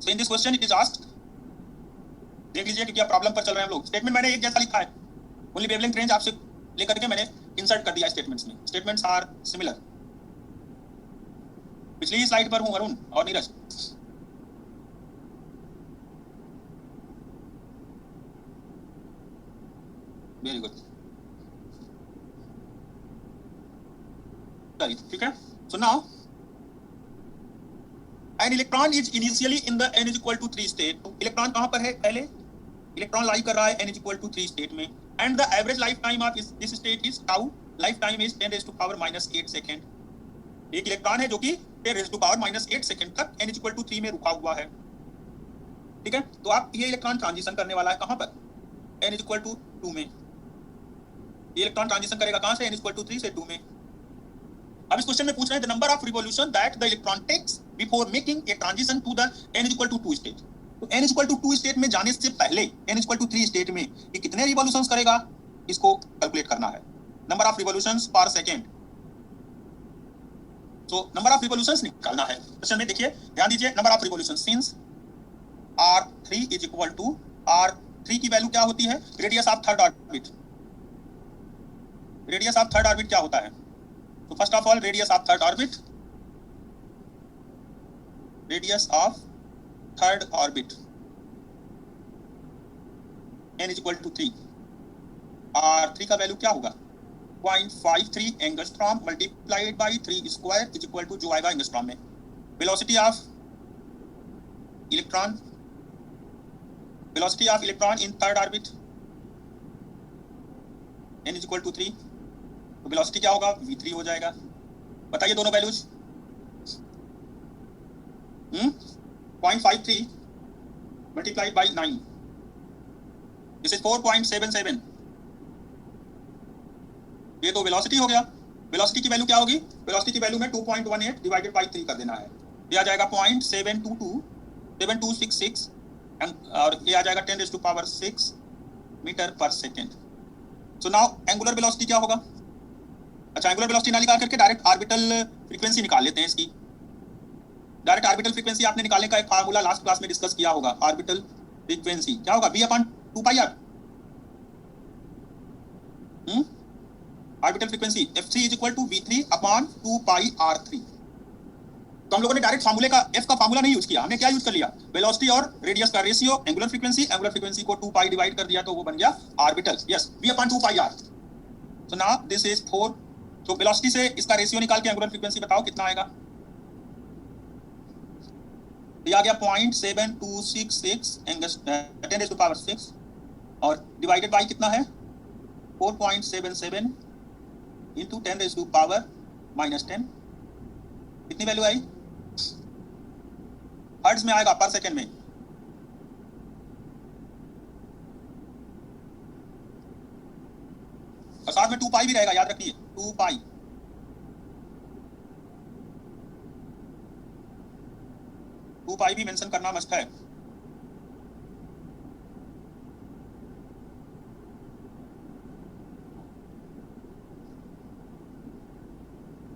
Speaker 1: So in this question it is asked, देख लीजिए कि क्या प्रॉब्लम पर चल रहे हैं हम लोग। स्टेटमेंट मैंने एक जैसा लिखा है, ओनली वेवलेंथ रेंज आपसे लेकर के मैंने इंसर्ट कर दिया स्टेटमेंट्स में। Statements are similar. पिछली स्लाइड पर हूं अरुण और नीरज। वेरी गुड, ठीक है। So now an electron is initially in the n is equal to 3 state. Electron कहां पर है? पहले इलेक्ट्रॉन लाई कर रहा है n is equal to 3 state में, and the average life time of this state is tau. Life time is 10 raised to power -8 second. एक electron है जो कि 10 raised to power -8 सेकेंड तक n इज इक्वल टू 3 में रुका हुआ है, ठीक है। तो आप ये इलेक्ट्रॉन ट्रांजिशन करने वाला है कहां पर? n इज इक्वल टू 2 में। ये इलेक्ट्रॉन ट्रांजिशन करेगा कहां से? n इज इक्वल टू 3 से 2 में। अब इस क्वेश्चन में पूछ रहे हैं the number of revolution that the electron takes before making a transition to the n is equal to 2 state. तो n is equal to 2 state में जाने से पहले n is equal to 3 state में ये कितने रिवॉल्यूशंस करेगा, इसको कैलकुलेट करना है। Number of revolutions per second. So number of revolutions निकालना है। क्वेश्चन में देखिए, ध्यान दीजिए, number of revolutions since r3 is equal to r3 की वैल्यू क्या होती है? Radius of third orbit. Radius of third orbit क्या होता है? तो first of all radius of third orbit, radius of third orbit n is equal to 3। r3 का value क्या होगा? 0.53 angstrom multiplied by 3 square is equal to, जो आएगा angstrom में। Velocity of electron, velocity of electron in third orbit n is equal to 3। तो velocity क्या होगा? v3 हो जाएगा। बताइए दोनों values. 0.53 multiplied by 9, this is 4.77। ये तो वेलोसिटी हो गया। वेलोसिटी की वैल्यू क्या होगी? वेलोसिटी की वैल्यू में 2.18 डिवाइडेड बाई 3 कर देना है। ये आ जाएगा 0.7266 और ये आ जाएगा 10 raised to power 6 मीटर पर second. So now angular velocity क्या होगा? अच्छा, एंगुलर वेलोसिटी ना निकाल करके डायरेक्ट ऑर्बिटल फ्रीक्वेंसी निकाल लेते हैं इसकी। डायरेक्ट ऑर्बिटल फ्रीक्वेंसी आपने निकालने का एक फार्मूला लास्ट क्लास में डिस्कस किया होगा। ऑर्बिटल फ्रीक्वेंसी क्या होगा? v/2πr। Orbital frequency f3 is equal to v3/2πr3। तो हम लोगों ने डायरेक्ट फार्मूले का f का फार्मूला नहीं यूज किया, हमने क्या यूज कर लिया? वेलोसिटी और रेडियस का रेशियो, एंगुलर फ्रीक्वेंसी को 2π डिवाइड कर दिया तो वो बन गया orbital. Yes, v/2πr। So now this is 4। तो वेलोसिटी से इसका रेशियो निकाल के एंगुलर फ्रीक्वेंसी बताओ कितना आएगा? ये आ गया 0.7266 10 raised to power 6 और डिवाइडेड बाई कितना है? 4.77 इंटू 10 raised to power -10। कितनी वैल्यू आई? हर्ट्ज में आएगा, पर सेकेंड में। और साथ में 2π भी रहेगा, याद रखिए 2π। भी मेंशन करना मस्ट है।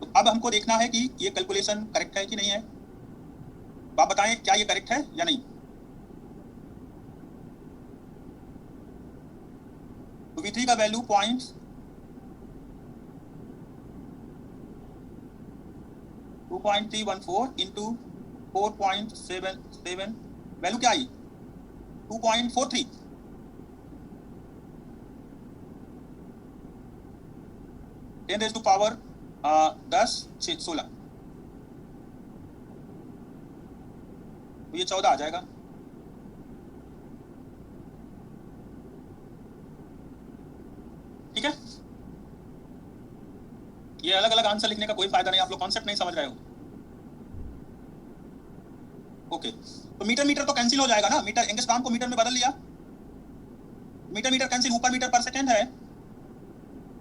Speaker 1: तो अब हमको देखना है कि ये कैलकुलेशन करेक्ट है कि नहीं है। तो आप बताएं क्या ये करेक्ट है या नहीं। तो v3 का वैल्यू 2.314 इंटू 4.77 वैल्यू क्या आई? 2.43। टेन रेज़ टू पावर 16 तो ये 14 आ जाएगा। ठीक है, ये अलग अलग आंसर लिखने का कोई फायदा नहीं, आप लोग कॉन्सेप्ट नहीं समझ रहे हो। ओके, तो मीटर मीटर तो कैंसिल हो जाएगा ना, मीटर एंगस्ट्रॉम को मीटर में बदल लिया, मीटर मीटर कैंसिल, ऊपर मीटर पर सेकेंड है,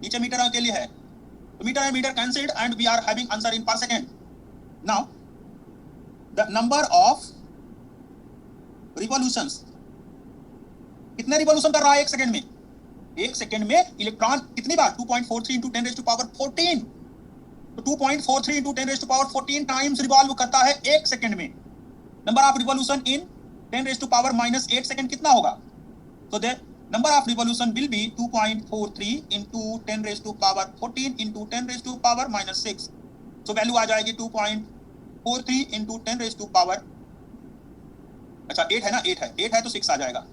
Speaker 1: नीचे मीटर के लिए है, तो metre and metre cancelled and we are having answer in per second. Now the number of revolutions, कितने रिवॉल्यूशन कर रहा है एक सेकेंड में? एक सेकंड में इलेक्ट्रॉन कितनी बार 2.43 into 10 raised to power 14, तो 2.43 into 10 raised to power 14 times revolve करता है एक सेकंड में। Number of revolution in 10 raised to power -8 second कितना होगा? तो the number of revolution will be 2.43 into 10 raised to power 14 into 10 raised to power -6, तो value आ जाएगी 2.43 into 10 raised to power, अच्छा 8 है ना, 8 है तो 6 आ जाएगा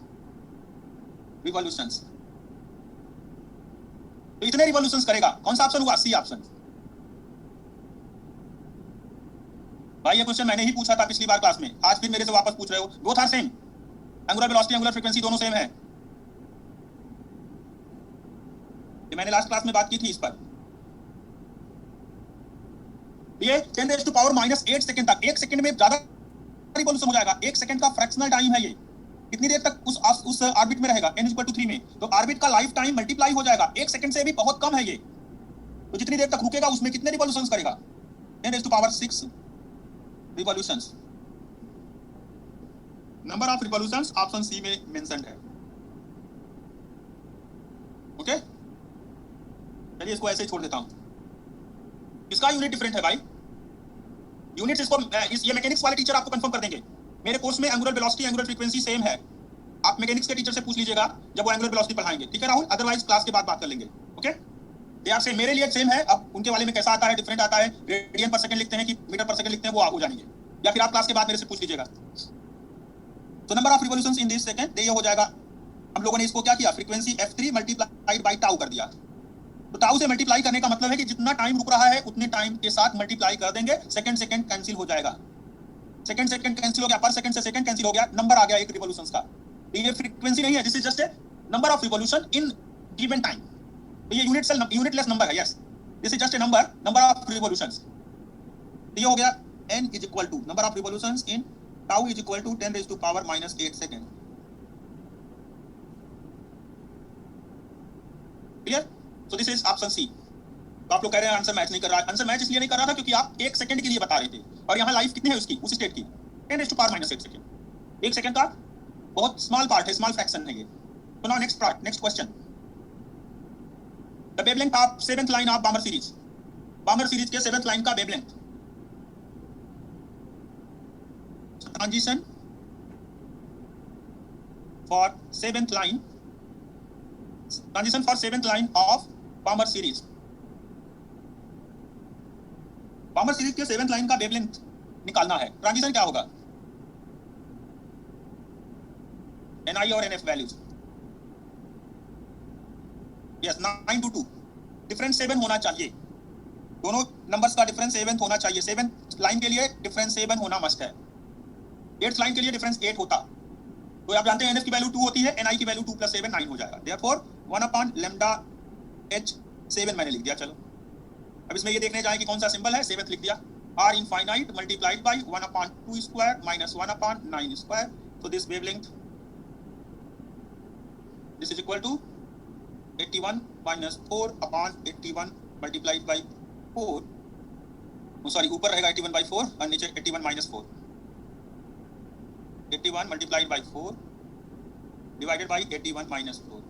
Speaker 1: रिवॉल्यूशंस। तो इतने रिवॉल्यूशंस करेगा। कौन सा ऑप्शन हुआ? C option. भाई ये क्वेश्चन मैंने ही पूछा था पिछली बार क्लास में, आज फिर मेरे से वापस पूछ रहे हो। Both are same, angular velocity angular frequency दोनों सेम है। ये मैंने लास्ट क्लास में बात की थी इस पर। ये 10 raised to power -8 सेकंड तक, एक सेकंड में ज्यादा रिवॉल्यूशन हो जाएगा। एक सेकंड का फ्रैक्शनल टाइम है ये, कितनी देर तक उस ऑर्बिट में रहेगा, n = 3 में, तो ऑर्बिट का लाइफ टाइम मल्टीप्लाई हो जाएगा। एक सेकंड से भी बहुत कम है ये, तो जितनी देर तक रुकेगा उसमें कितने रिवॉल्यूशंस करेगा? 10 raised to power 6 revolutions. Number of revolutions option C में मेंशन्ड है। ओके, चलिए इसको ऐसे ही छोड़ देता हूं। इसका यूनिट डिफरेंट है भाई, यूनिट्स इसको ये मैकेनिक्स वाले टीचर आपको कंफर्म कर देंगे। मेरे कोर्स में angular velocity angular frequency same है, आप मैकेनिक्स के टीचर से पूछ लीजिएगा जब वो एंगुलर वेलोसिटी पढ़ाएंगे, ठीक है राहुल? अदरवाइज क्लास के बाद बात कर लेंगे। ओके, दे आर सेम, मेरे लिए सेम है। अब उनके वाले में कैसा आता है, डिफरेंट आता है, रेडियन पर सेकंड लिखते हैं कि मीटर पर सेकंड लिखते हैं, वो आप हो जानेंगे, या फिर आप क्लास के बाद मेरे से पूछ लीजिएगा। तो number of revolutions in this second, ये हो जाएगा। हम लोगों ने इसको क्या किया, frequency f3 multiplied by tau कर दिया। तो टाउ से मल्टीप्लाई करने का मतलब है कि जितना टाइम रुक रहा है उतने टाइम के साथ मल्टीप्लाई कर देंगे, सेकंड सेकंड कैंसिल हो जाएगा। सेकंड सेकंड कैंसिल हो गया, पर सेकंड से सेकंड कैंसिल हो गया, नंबर आ गया एक रिवॉल्यूशंस का। ये फ्रीक्वेंसी नहीं है, this is just a number of revolution in given time. तो ये यूनिटलेस नंबर है, yes, this is just a number of revolutions. तो ये हो गया n = number of revolutions in tau = 10 raised to power -8 second. Clear? So this is option C. तो आप लोग कह रहे हैं आंसर मैच नहीं कर रहा है। आंसर मैच इसलिए नहीं कर रहा था क्योंकि आप एक सेकंड के लिए बता रहे थे, और यहाँ लाइफ कितनी है उसकी, उस स्टेट की 10 raised to power -8 सेकंड। एक सेकंड का बहुत स्मॉल पार्ट है, स्मॉल फ्रैक्शन है ये। तो now next part, next question. The wavelength of 7th line of बामर series, बामर series के 7th लाइन का wavelength. Transition for 7th line, transition for 7th line of बामर series. बामर series के 7th line का wavelength निकालना है। Transition क्या होगा? NI और NF values, yes 9 to 2, difference 7 होना चाहिए। दोनों नंबर्स का डिफरेंस 7 होना चाहिए। 7th लाइन के लिए डिफरेंस 7 होना मस्ट है। 8th लाइन के लिए डिफरेंस 8 होता। तो आप जानते हैं NF की वैल्यू 2 होती है, NI की वैल्यू 2 + 7 9 हो जाएगा। देयरफॉर 1/λh 7 मैंने लिख दिया। चलो अब इसमें ये देखने जाए कि कौन सा सिंबल है, 7th लिख दिया। R infinite multiplied by 1/2² - 1/9²। so this wavelength, this is equal to 81 - 4/81 multiplied by 4, sorry ऊपर रहेगा 81/4 और नीचे 81 - 4। 81 multiplied by 4 divided by 81 - 4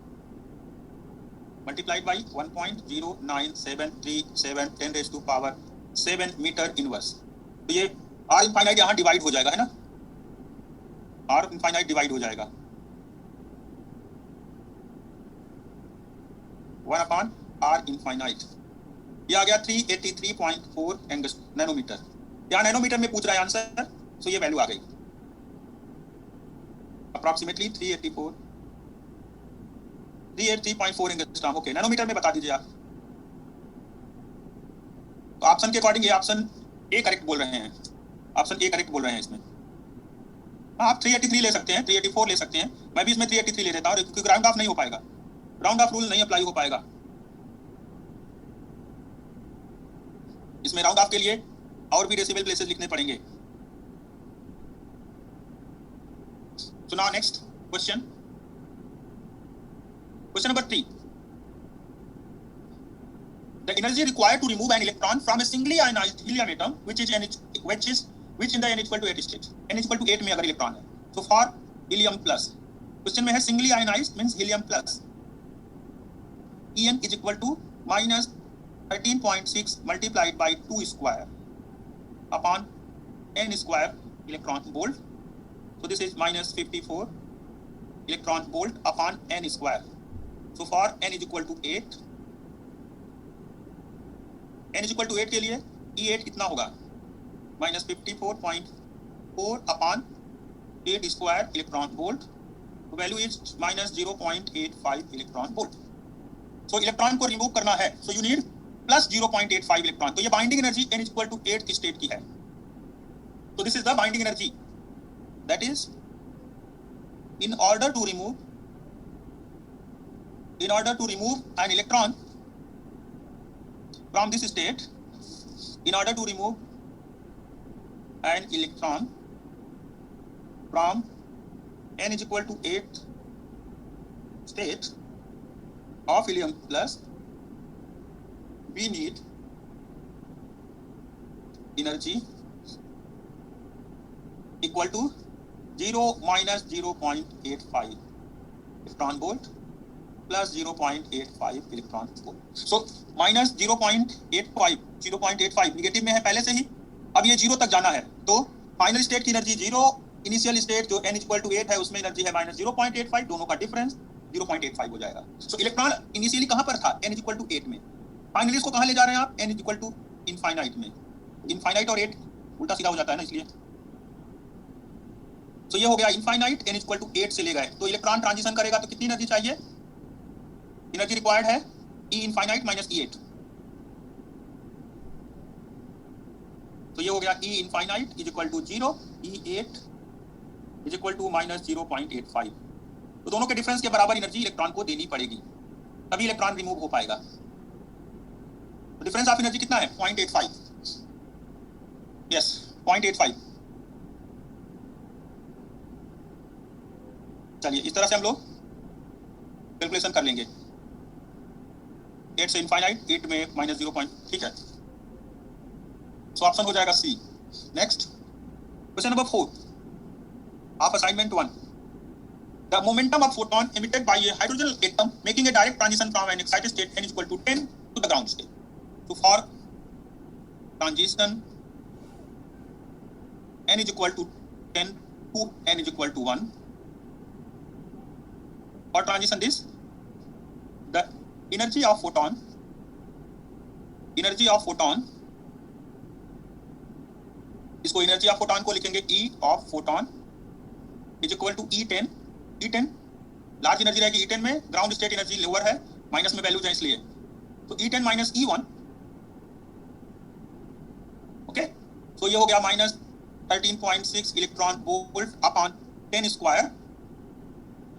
Speaker 1: multiplied by 1.09737 10 raised to power 7 metre inverse. तो ये R infinite यहाँ डिवाइड हो जाएगा, है ना, R infinite डिवाइड हो जाएगा 1/R infinite। ये आ गया 383.4 नैनोमीटर। यहाँ नैनोमीटर में पूछ रहा है आंसर, सो ये वैल्यू आ गई अप्रॉक्सीमेटली 383.4 एंगस्ट्रॉम। ओके, नैनोमीटर में बता दीजिए आप। तो ऑप्शन के अकॉर्डिंग ये ऑप्शन ए करेक्ट बोल रहे हैं, ऑप्शन ए करेक्ट बोल रहे हैं इसमें। हाँ, आप 383 ले सकते हैं, 384 ले सकते हैं, मैं भी इसमें 383 ले लेता हूँ क्योंकि राउंड ऑफ नहीं हो पाएगा, राउंड ऑफ रूल नहीं अप्लाई हो पाएगा इसमें। राउंड ऑफ के लिए और भी डेसिबल प्लेसेस लिखने पड़ेंगे। So now next question, question number 3. The energy required to remove an electron from a singly ionized helium atom which in the n = 8 state, n = 8 में अगर इलेक्ट्रॉन है, so for helium plus, question में है singly ionized means helium plus, En is equal to minus 13.6 multiplied by 2 square upon n square electron volt. So this is minus 54 electron volt upon n square. So for n is equal to 8, n is equal to 8 के लिए E8 कितना होगा? minus 54.4 upon 8 square electron volt. The value is minus 0.85 electron volt. So electron को remove करना है, so you need plus 0.85 electron. तो ये binding energy n is equal to 8 की स्टेट की है. So this is the binding energy. That is, in order to remove an electron from this state, in order to remove an electron from n is equal to 8 state of helium plus, we need energy equal to 0 minus 0.85 electron volt plus 0.85 electron volt. So minus 0.85 negative में है पहले से ही, अब ये 0 तक जाना है, तो फाइनल स्टेट की एनर्जी 0, इनिशियल स्टेट जो n इक्वल टू 8 है उसमें एनर्जी है माइनस 0.85, दोनों का डिफरेंस 0.85 हो जाएगा. सो इलेक्ट्रॉन इनिशियली कहां पर था? n इक्वल टू 8 में. फाइनली इसको कहां ले जा रहे हैं आप? n इक्वल टू इनफाइनाइट में. इनफाइनाइट और 8 उल्टा सीधा हो जाता है ना, इसलिए. तो ये हो गया इनफाइनाइट, n इक्वल टू 8 से ले गए, तो इलेक्ट्रॉन ट्रांजिशन करेगा तो कितनी एनर्जी चाहिए? एनर्जी रिक्वायर्ड है E इनफाइनाइट माइनस E8. तो ये हो गया E infinite is equal to 0, E8 is equal to minus 0.85. तो दोनों के डिफरेंस के बराबर एनर्जी इलेक्ट्रॉन को देनी पड़ेगी, तभी इलेक्ट्रॉन रिमूव हो पाएगा. तो डिफरेंस ऑफ एनर्जी कितना है? 0.85. यस, 0.85. चलिए इस तरह से हम लोग कैलकुलेशन कर लेंगे. 8 से इनफाइनाइट, 8 में माइनस 0. ठीक है, सो ऑप्शन हो जाएगा C. Next question number 4 of assignment 1. The momentum of photon emitted by a hydrogen atom making a direct transition from an excited state n is equal to 10 to the ground state. So for transition n is equal to 10 to n is equal to 1. For transition this, the energy of photon इसको energy of photon को लिखेंगे E of photon is equal to E10. E10 large energy रहेगी, E10 में ground state energy lower है, minus में values है इसलिए, तो E10 माइनस E1. ओके, तो ये हो गया minus 13.6 electron volt upon 10 square.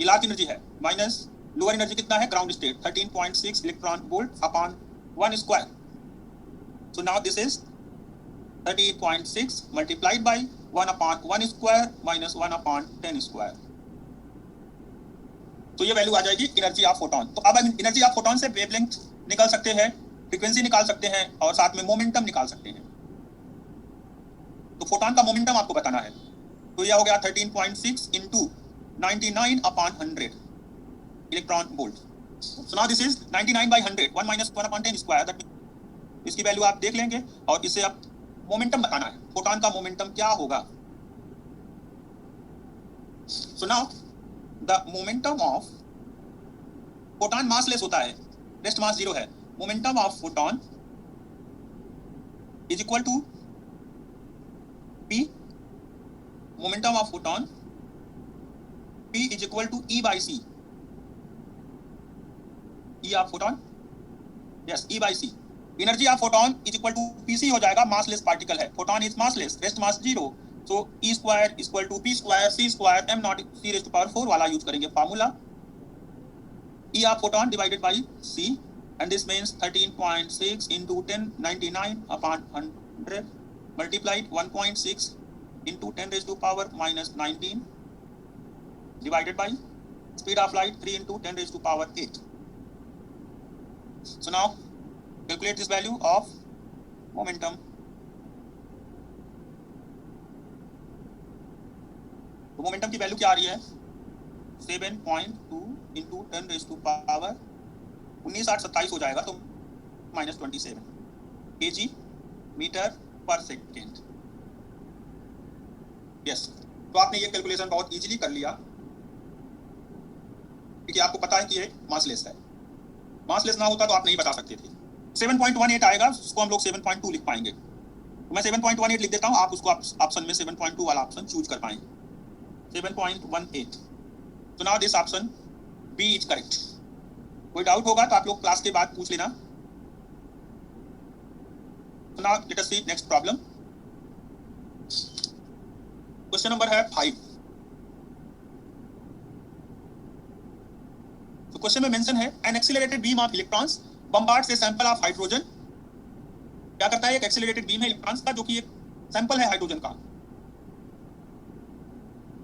Speaker 1: ये लार्ज एनर्जी है, माइनस लोअर एनर्जी कितना है? Ground state 13.6 electron volt upon 1 square. So now this is 13.6 multiplied by 1 upon 1 square minus 1 upon 10 square. तो ये वैल्यू आ जाएगी एनर्जी ऑफ फोटॉन. तो अब हम एनर्जी ऑफ फोटॉन से वेवलेंथ निकाल सकते हैं, फ्रीक्वेंसी निकाल सकते हैं और साथ में मोमेंटम निकाल सकते हैं. तो फोटॉन का मोमेंटम आपको बताना है, तो यह हो गया 13.6 into 99 upon 100 electron volt. So now this is 99 by 100, 1 minus 1 upon 10 square. इसकी वैल्यू आप देख लेंगे और इससे आप मोमेंटम बताना है, फोटॉन का मोमेंटम क्या होगा. So now the momentum of photon massless होता है, रेस्ट मास 0 है. Momentum of photon is equal to P. Momentum of photon P is equal to E by C. E of photon, yes, E by C. Energy of photon is equal to P C हो जाएगा, massless particle है, photon is massless, rest mass 0. So E square equal to P square C square m not C raise to power 4 वाला use करेंगे formula. E of photon divided by C and this means 13.6 into 1099 upon 100 multiplied 1.6 into 10 raised to power minus 19 divided by speed of light 3 into 10 raised to power 8. So now calculate this value of momentum. तो momentum की value क्या आ रही है? 7.2 into 10 raised to power 19 8 27 हो जाएगा, तो -27 kg metre पर second. Yes, तो आपने ये कैलकुलेशन बहुत इजीली कर लिया, क्योंकि आपको पता है कि ये मासलेस है। मासलेस ना होता तो आप नहीं बता सकते थे। 7.18 आएगा, उसको हम लोग 7.2 लिख पाएंगे। तो मैं 7.18 लिख देता हूँ, आप उसको ऑप्शन में 7.2 वाला ऑप्शन चूज कर पाएंगे। 7.18। तो now this option B is correct. कोई डाउट होगा तो आप लोग क्लास के बाद पूछ लेना। तो now let us see next problem. Question number है 5। तो क्वेश्चन में मेंशन है an accelerated beam of electrons bombards a sample of hydrogen. क्या करता है, एक एक्सीलरेटेड बीम है इलेक्ट्रॉन्स का, जो कि एक सैंपल है हाइड्रोजन का।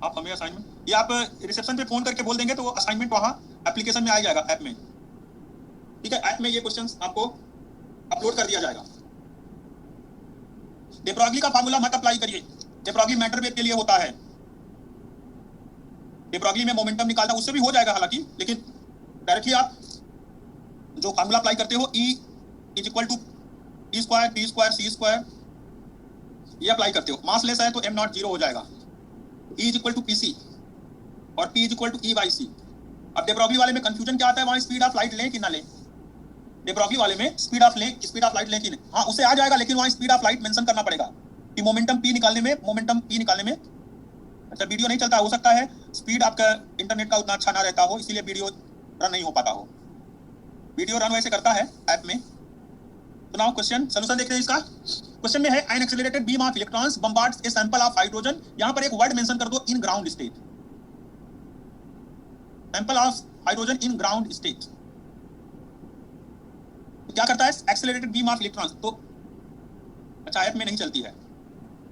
Speaker 1: आप हमें असाइनमेंट, ये आप रिसेप्शन पे फोन करके बोल देंगे तो असाइनमेंट वहां एप्लीकेशन में आ जाएगा, ऐप में। ठीक है, ऐप में ये क्वेश्चंस आपको अपलोड कर दिया जाएगा। de Broglie का फार्मूला मत अप्लाई करिए, de Broglie मैटर वेव के लिए होता है। de Broglie में मोमेंटम निकालना उससे भी हो जाएगा हालांकि, लेकिन डायरेक्टली आप जो फार्मूला अप्लाई करते हो E = E square P square C square, ये अप्लाई करते हो। मास लेस है तो m0 0 हो जाएगा। E = PC और P = E/c। अब de Broglie वाले में कंफ्यूजन क्या आता है, वहां स्पीड ऑफ लाइट लें कि ना लें। de Broglie वाले में स्पीड ऑफ लाइट लें कि नहीं, हाँ उससे आ जाएगा, लेकिन वहां स्पीड ऑफ लाइट मेंशन करना पड़ेगा कि मोमेंटम P निकालने में अच्छा वीडियो नहीं चलता, हो सकता है स्पीड आपका इंटरनेट का उतना अच्छा ना रहता हो, इसीलिए वीडियो रन नहीं हो पाता हो। वीडियो रन वैसे करता है ऐप में। तो नाउ क्वेश्चन सॉल्यूशन देखते हैं इसका। क्वेश्चन में है an accelerated beam of electrons bombards a sample of hydrogen. यहां पर एक वर्ड मेंशन कर दो, in ground state. Sample of hydrogen in ground state. तो क्या करता है एक्सीलरेटेड बीम ऑफ इलेक्ट्रॉन्स, तो अच्छा ऐप में नहीं चलती है,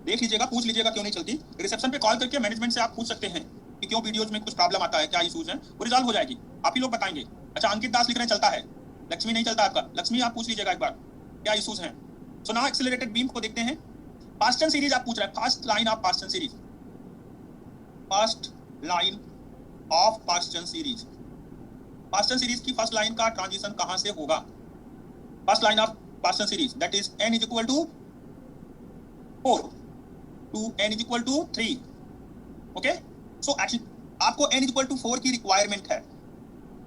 Speaker 1: देख लीजिएगा, पूछ लीजिएगा क्यों नहीं चलती। रिसेप्शन पे कॉल करके मैनेजमेंट से आप पूछ सकते हैं कि क्यों वीडियोज में कुछ प्रॉब्लम आता है, क्या इशूज हैं, वो रिजॉल्व हो जाएगी, आप ही लोग बताएंगे। अच्छा अंकित दास लिख रहे हैं चलता है, लक्ष्मी नहीं चलता आपका। लक्ष्मी आप पूछ लीजिएगा एक बार क्या इशूज हैं। सो नाउ एक्सीलरेटेड बीम को देखते हैं। पास्टन सीरीज आप पूछ रहे हैं, first line of Paschen series, first line of Paschen series. Paschen series की फर्स्ट लाइन का ट्रांजिशन कहां से होगा? First line of Paschen series that is n = 4 to n = 3। Okay, so actually आपको n = 4 की रिक्वायरमेंट है,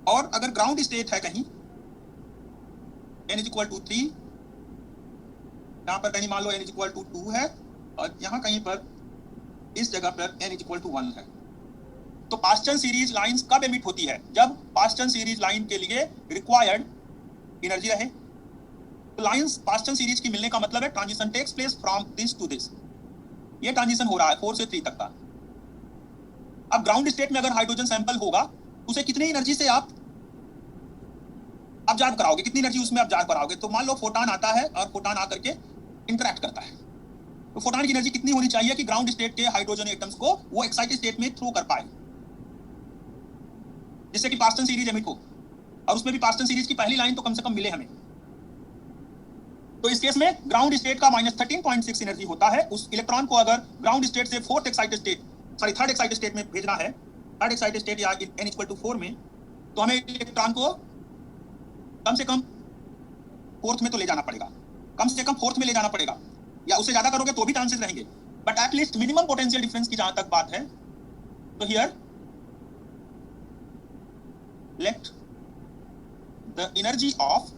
Speaker 1: और अगर ग्राउंड स्टेट है कहीं n = 3, यहाँ पर कहीं मान लो n = 2 है, और यहाँ कहीं पर इस जगह पर n = 1 है। तो पास्टन सीरीज लाइंस कब एमिट होती है? जब पास्टन सीरीज लाइन के लिए रिक्वायर्ड एनर्जी रहे। तो लाइंस पास्टन सीरीज की मिलने का मतलब है transition takes place from this to this. ये ट्रांजिशन हो रहा है 4 से 3 तक का। अब ग्राउंड स्टेट में अगर हाइड्रोजन सैंपल होगा, उसे कितनी एनर्जी से आप ऑब्जर्व कराओगे, कितनी एनर्जी उसमें ऑब्जर्व कराओगे? तो मान लो फोटॉन आता है और फोटॉन आकर के इंटरैक्ट करता है, तो फोटॉन की एनर्जी कितनी होनी चाहिए कि ग्राउंड स्टेट के हाइड्रोजन एटम्स को वो एक्साइटेड स्टेट में थ्रो कर पाए, जिससे कि पास्टन सीरीज एमिट हो। और उसमें भी पास्टन सीरीज की पहली लाइन तो कम से कम मिले हमें। तो इस केस में ग्राउंड स्टेट का -13.6 एनर्जी होता है। उस इलेक्ट्रॉन को अगर ग्राउंड स्टेट से थर्ड एक्साइटेड स्टेट में भेजना है, थर्ड एक्साइटेड स्टेट या n = 4 में, तो हमें इलेक्ट्रॉन को कम से कम फोर्थ में तो ले जाना पड़ेगा, कम से कम फोर्थ में ले जाना पड़ेगा, या उससे ज्यादा करोगे तो भी चांसेस रहेंगे, but at least minimum potential difference की जहां तक बात है, तो here let the energy of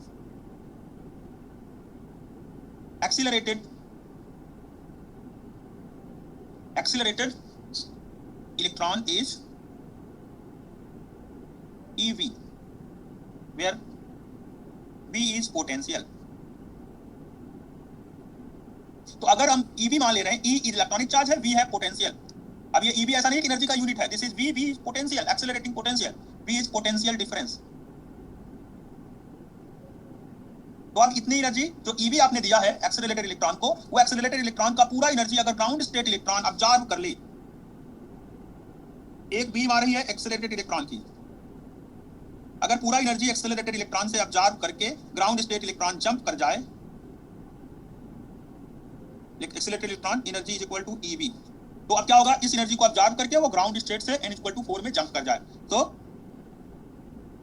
Speaker 1: accelerated electron is EV, where V is potential। तो अगर हम EV मान ले रहे हैं, E इलेक्ट्रॉनिक चार्ज है, V है पोटेंशियल। अब ये EV ऐसा नहीं कि एनर्जी का यूनिट है, this is V is potential, accelerating potential, V is potential difference. तो अब इतनी एनर्जी जो EV आपने दिया है एक्सेलरेटेड इलेक्ट्रॉन को, वो एक्सेलरेटेड इलेक्ट्रॉन का पूरा एनर्जी अगर ग्राउंड स्टेट इलेक्ट्रॉन ऑब्जर्व कर ले, एक बीम आ रही है एक्सेलरेटेड इलेक्ट्रॉन की, अगर पूरा एनर्जी एक्सेलरेटेड इलेक्ट्रॉन से ऑब्जर्व करके ग्राउंड स्टेट इलेक्ट्रॉन जंप कर जाए, accelerated electron energy is equal to EV, तो अब क्या होगा, इस एनर्जी को ऑब्जर्व करके वो ग्राउंड स्टेट से n = 4 में जंप कर जाए। तो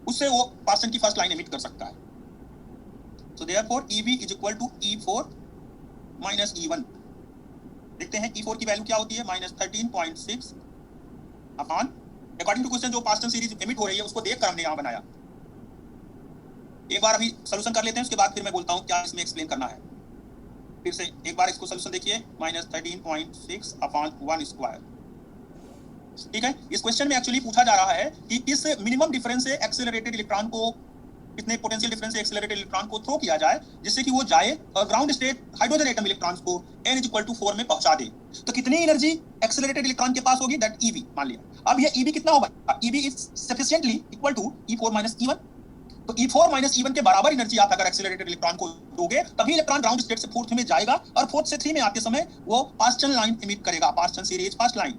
Speaker 1: उससे वो पार्सन की फर्स्ट लाइन एमिट कर सकता है। So therefore EV is equal to E4 minus E1। देखते हैं E4 की वैल्यू क्या होती है, -13.6 अपॉन, अकॉर्डिंग टू क्वेश्चन जो पार्सन सीरीज एमिट हो रही है उसको देखकर हमने यहाँ बनाया। एक बार अभी सोल्यूशन कर लेते हैं, उसके बाद फिर मैं बोलता हूँ क्या इसमें एक्सप्लेन करना है। फिर से एक बार इसको सोल्यूशन देखिए, -13.6 अपॉन 1 स्क्वायर। ठीक है, इस क्वेश्चन में एक्चुअली पूछा जा रहा है कि इस मिनिमम डिफरेंस से एक्सेलरेटेड इलेक्ट्रॉन को, कितने पोटेंशियल डिफरेंस से एक्सेलरेटेड इलेक्ट्रॉन को थ्रो किया जाए जिससे कि वो जाए और ground state hydrogen atom electrons को n = 4 में पहुंचा दे। तो कितनी एनर्जी एक्सेलरेटेड इलेक्ट्रॉन के पास होगी, दैट EV मान लिया। अब ये EV कितना होगा, EV is sufficiently equal to E4 minus E1। तो E4 माइनस E1 के बराबर एनर्जी आप अगर एक्सेलरेटेड इलेक्ट्रॉन को दोगे तभी इलेक्ट्रॉन ग्राउंड स्टेट से 4th में जाएगा और 4th से 3 में आते समय वो पार्सन लाइन एमिट करेगा, पार्सन सीरीज फर्स्ट लाइन।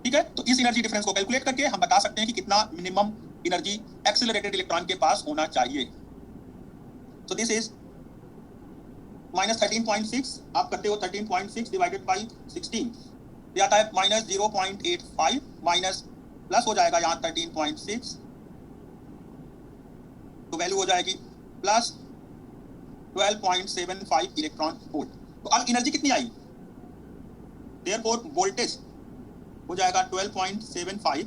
Speaker 1: ठीक है, तो इस एनर्जी डिफरेंस को कैलकुलेट करके हम बता सकते हैं कि कितना मिनिमम एनर्जी एक्सेलरेटेड इलेक्ट्रॉन के पास होना चाहिए। सो दिस इज -13.6, आप करते हो 13.6 डिवाइडेड बाई 16, ये आता है -0.85 माइनस प्लस हो जाएगा यहाँ 13.6, तो वैल्यू हो जाएगी प्लस 12.75 इलेक्ट्रॉन वोल्ट। तो अब एनर्जी कितनी आई, देयरफॉर वोल्टेज हो जाएगा 12.75,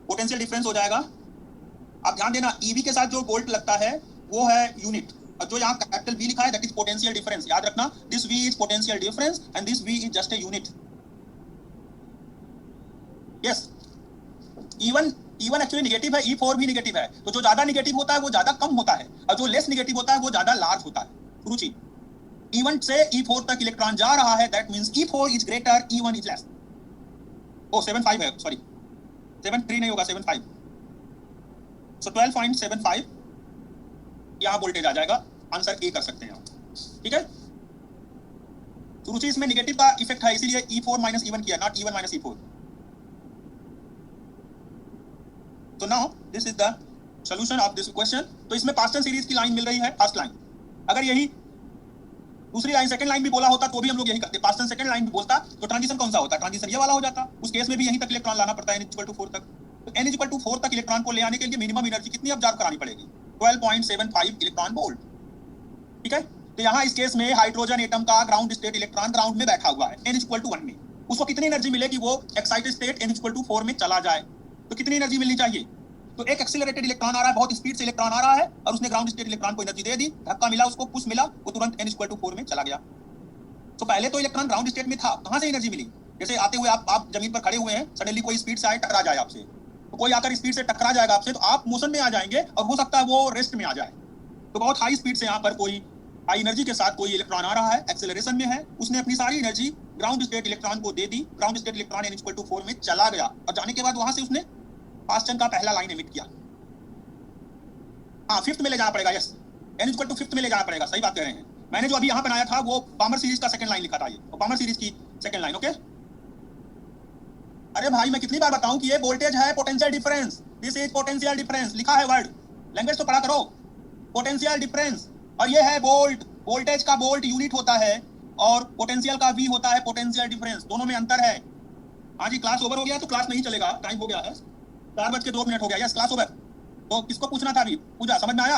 Speaker 1: पोटेंशियल डिफरेंस हो जाएगा। आप ध्यान देना EV के साथ जो वोल्ट लगता है वो है यूनिट, और जो यहाँ कैपिटल V लिखा है दैट इज पोटेंशियल डिफरेंस। याद रखना, this V is potential difference and this V is just a unit. Yes, E1 actually negative है, E4 भी नेगेटिव है, तो जो ज्यादा नेगेटिव होता है वो ज्यादा कम होता है और जो लेस नेगेटिव होता है वो ज्यादा लार्ज होता है। रुचि, E1 से E4 तक इलेक्ट्रॉन जा रहा है, that means E4 is greater, E1 is less. ओ 75 है, सॉरी 73 नहीं होगा, 75। सो 12.75 यहाँ वोल्टेज आ जाएगा, आंसर ए कर सकते हैं आप। ठीक है, तो रुचि इसमें नेगेटिव का इफेक्ट है इसीलिए E4 माइनस E1 किया, नॉट E1 माइनस E4। तो now this is the solution of this question. तो इसमें पार्सन सीरीज की लाइन मिल रही है, फर्स्ट लाइन। अगर यही दूसरी लाइन सेकंड लाइन भी बोला होता तो भी हम लोग यही करते, पार्सन सेकंड लाइन भी बोलता तो ट्रांजिशन कौन सा होता, ट्रांजिशन ये वाला हो जाता। उस केस में भी यहीं तक इलेक्ट्रॉन लाना पड़ता है n = 4 तक। तो n = 4 तक इलेक्ट्रॉन को ले आने के लिए मिनिमम एनर्जी कितनी ऑब्जर्व करानी पड़ेगी, 12.75 इलेक्ट्रॉन वोल्ट। ठीक है, तो यहाँ इस केस में हाइड्रोजन एटम का ग्राउंड स्टेट इलेक्ट्रॉन ग्राउंड में बैठा हुआ है, n = 1 में। उसको कितनी एनर्जी मिलेगी, वो एक्साइटेड स्टेट n = 4 में चला जाए तो कितनी एनर्जी मिलनी चाहिए। तो एक एक्सीलरेटेड इलेक्ट्रॉन आ रहा है, बहुत स्पीड से इलेक्ट्रॉन आ रहा है और उसने ग्राउंड स्टेट इलेक्ट्रॉन को एनर्जी दे दी, धक्का मिला उसको, पुश मिला, वो तुरंत n = 4 में चला गया। तो पहले तो इलेक्ट्रॉन ग्राउंड स्टेट में था, कहां से एनर्जी मिली, जैसे आते हुए आप जमीन पर खड़े हुए हैं, सडनली कोई स्पीड से आए टकरा जाए आपसे, तो कोई आकर स्पीड से टकरा जाएगा आपसे तो आप मोशन में आ जाएंगे और हो सकता है वो रेस्ट में आ जाए। तो बहुत हाई स्पीड से यहाँ पर कोई हाई एनर्जी के साथ कोई इलेक्ट्रॉन आ रहा है, एक्सेलरेशन में है, उसने अपनी सारी एनर्जी ग्राउंड स्टेट इलेक्ट्रॉन को दे दी, ग्राउंड स्टेट इलेक्ट्रॉन n = 4 में चला गया और जाने के बाद वहां से उसने पास्टन का पहला लाइन एमिट किया। हाँ, 5th में ले जाना पड़ेगा, यस, n = 5th में ले जाना पड़ेगा, सही बात कह रहे हैं। मैंने जो अभी यहाँ बनाया था वो पामर सीरीज का सेकंड लाइन लिखा था, ये पामर सीरीज की सेकंड लाइन। ओके, अरे भाई मैं कितनी बार बताऊं कि ये वोल्टेज है potential difference, this is potential difference, लिखा है वर्ड, लैंग्वेज तो पढ़ा करो, पोटेंशियल डिफरेंस। और ये है वोल्ट, वोल्टेज का वोल्ट यूनिट होता है और पोटेंशियल का V होता है पोटेंशियल डिफरेंस, दोनों में अंतर है। हाँ जी, क्लास ओवर हो गया तो क्लास नहीं चलेगा, टाइम हो गया है, 4:02 हो गया, यस क्लास ओवर। तो किसको पूछना था अभी, पूजा, समझ में आया।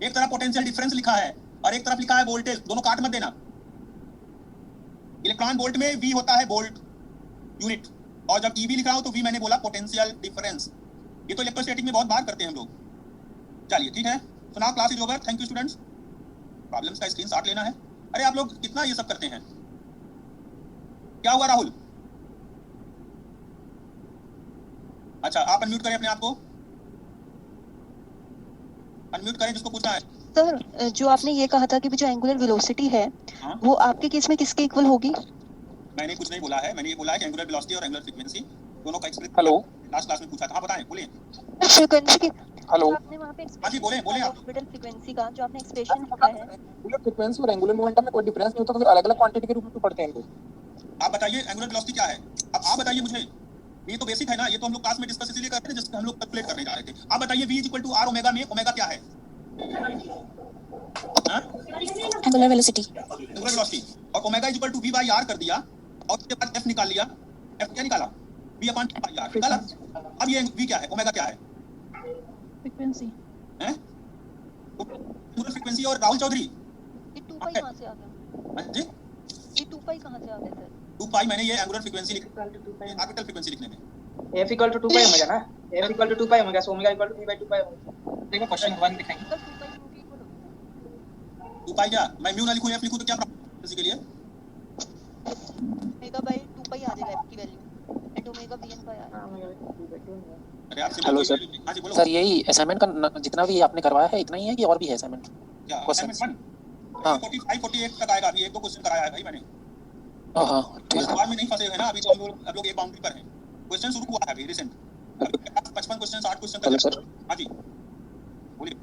Speaker 1: एक तरफ पोटेंशियल डिफरेंस लिखा है और एक तरफ लिखा है वोल्टेज, दोनों काट मत देना। इलेक्ट्रॉन वोल्ट में V होता है वोल्ट यूनिट, और जब EV लिख रहा हूं तो V मैंने बोला पोटेंशियल डिफरेंस। ये तो इलेक्ट्रोस्टैटिक में बहुत बार करते हैं हम लोग। चलिए ठीक है, तो now class is over, thank you students. Problems का स्क्रीनशॉट लेना है। अरे आप लोग कितना ये सब करते हैं, क्या हुआ राहुल? अच्छा, आप अनम्यूट करें अपने आप को, अनम्यूट करें जिसको पूछना है।
Speaker 2: सर, जो आपने ये कहा था कि जो एंगुलर वेलोसिटी है,
Speaker 1: हाँ? वो
Speaker 2: आपके केस में किसके इक्वल होगी?
Speaker 1: मैंने कुछ नहीं बोला है, मैंने ये बोला है कि एंगुलर वेलोसिटी और एंगुलर फ्रीक्वेंसी दोनों का एक्सप्रेस
Speaker 3: हेलो,
Speaker 1: लास्ट क्लास में पूछा था। हाँ बताएं, बोलिए।
Speaker 2: फ्रीक्वेंसी की
Speaker 3: हेलो,
Speaker 2: आपने वहां पे
Speaker 1: हाँ जी, बोले बोले आप।
Speaker 2: ऑर्बिटल फ्रीक्वेंसी का जो आपने एक्सप्रेशन लिखा है,
Speaker 3: एंगुलर फ्रीक्वेंसी और एंगुलर मोमेंटम में कोई डिफरेंस नहीं होता, तो फिर अलग-अलग क्वांटिटी के रूप में पढ़ते हैं इनको।
Speaker 1: आप बताइए एंगुलर वेलोसिटी क्या है, अब आप बताइए मुझे, ये तो बेसिक है ना, ये तो हम लोग क्लास में डिस्कस इसलिए करते हैं जिसको हम लोग कैलकुलेट करने जा रहे थे। आप बताइए V = R ओमेगा में ओमेगा क्या है?
Speaker 2: एंगुलर वेलोसिटी,
Speaker 1: एंगुलर वेलोसिटी, और ओमेगा = V/R कर दिया और उसके बाद F निकाल लिया। F क्या निकाला? V/2πr निकाला। अब ये V क्या है, ओमेगा क्या है?
Speaker 2: फ्रीक्वेंसी
Speaker 1: हैं? एंगुलर फ्रीक्वेंसी और राहुल चौधरी
Speaker 2: ये 2 पाई कहां से आ गया?
Speaker 1: हाँ जी,
Speaker 2: ये 2 पाई कहां से आ गया सर?
Speaker 1: 2 पाई मैंने ये एंगुलर फ्रीक्वेंसी लिखा है ऑर्बिटल फ्रीक्वेंसी लिखने में।
Speaker 3: F equal to 2 pi omega ना, F equal to 2 pi omega, so omega equal to 3/2 pi omega. देखो क्वेश्चन 1 दिखाएंगे।
Speaker 2: सर 2 पाई क्यों इक्वल होता है?
Speaker 1: 2 पाई क्या मैं म्यू ना लिखूं एफ लिखूं तो क्या प्रॉब्लम है के लिए?
Speaker 2: ओमेगा बाय 2 पाई आ जाएगा एफ की वैल्यू and omega bn by r।
Speaker 3: हां ओमेगा 3/2 ओमेगा।
Speaker 1: अरे आप
Speaker 4: हेलो सर।
Speaker 1: हाँ जी बोलो
Speaker 4: सर यही असाइनमेंट का जितना भी आपने करवाया है इतना ही है कि और भी है असाइनमेंट?
Speaker 1: क्या
Speaker 4: क्वेश्चन
Speaker 1: असाइनमेंट 1
Speaker 4: हाँ
Speaker 1: 45 48 तक आएगा। अभी एक दो क्वेश्चन कराया है भाई मैंने,
Speaker 4: हाँ ठीक
Speaker 1: बस
Speaker 4: है।
Speaker 1: बाद में नहीं फंसे हुए ना। अभी तो हम लोग एक बाउंड्री पर हैं। क्वेश्चन शुरू हुआ है अभी रिसेंट, 55 क्वेश्चन 60 क्वेश्चन
Speaker 4: हेलो
Speaker 1: तक।
Speaker 4: सर।
Speaker 1: हाँ जी बोलिए।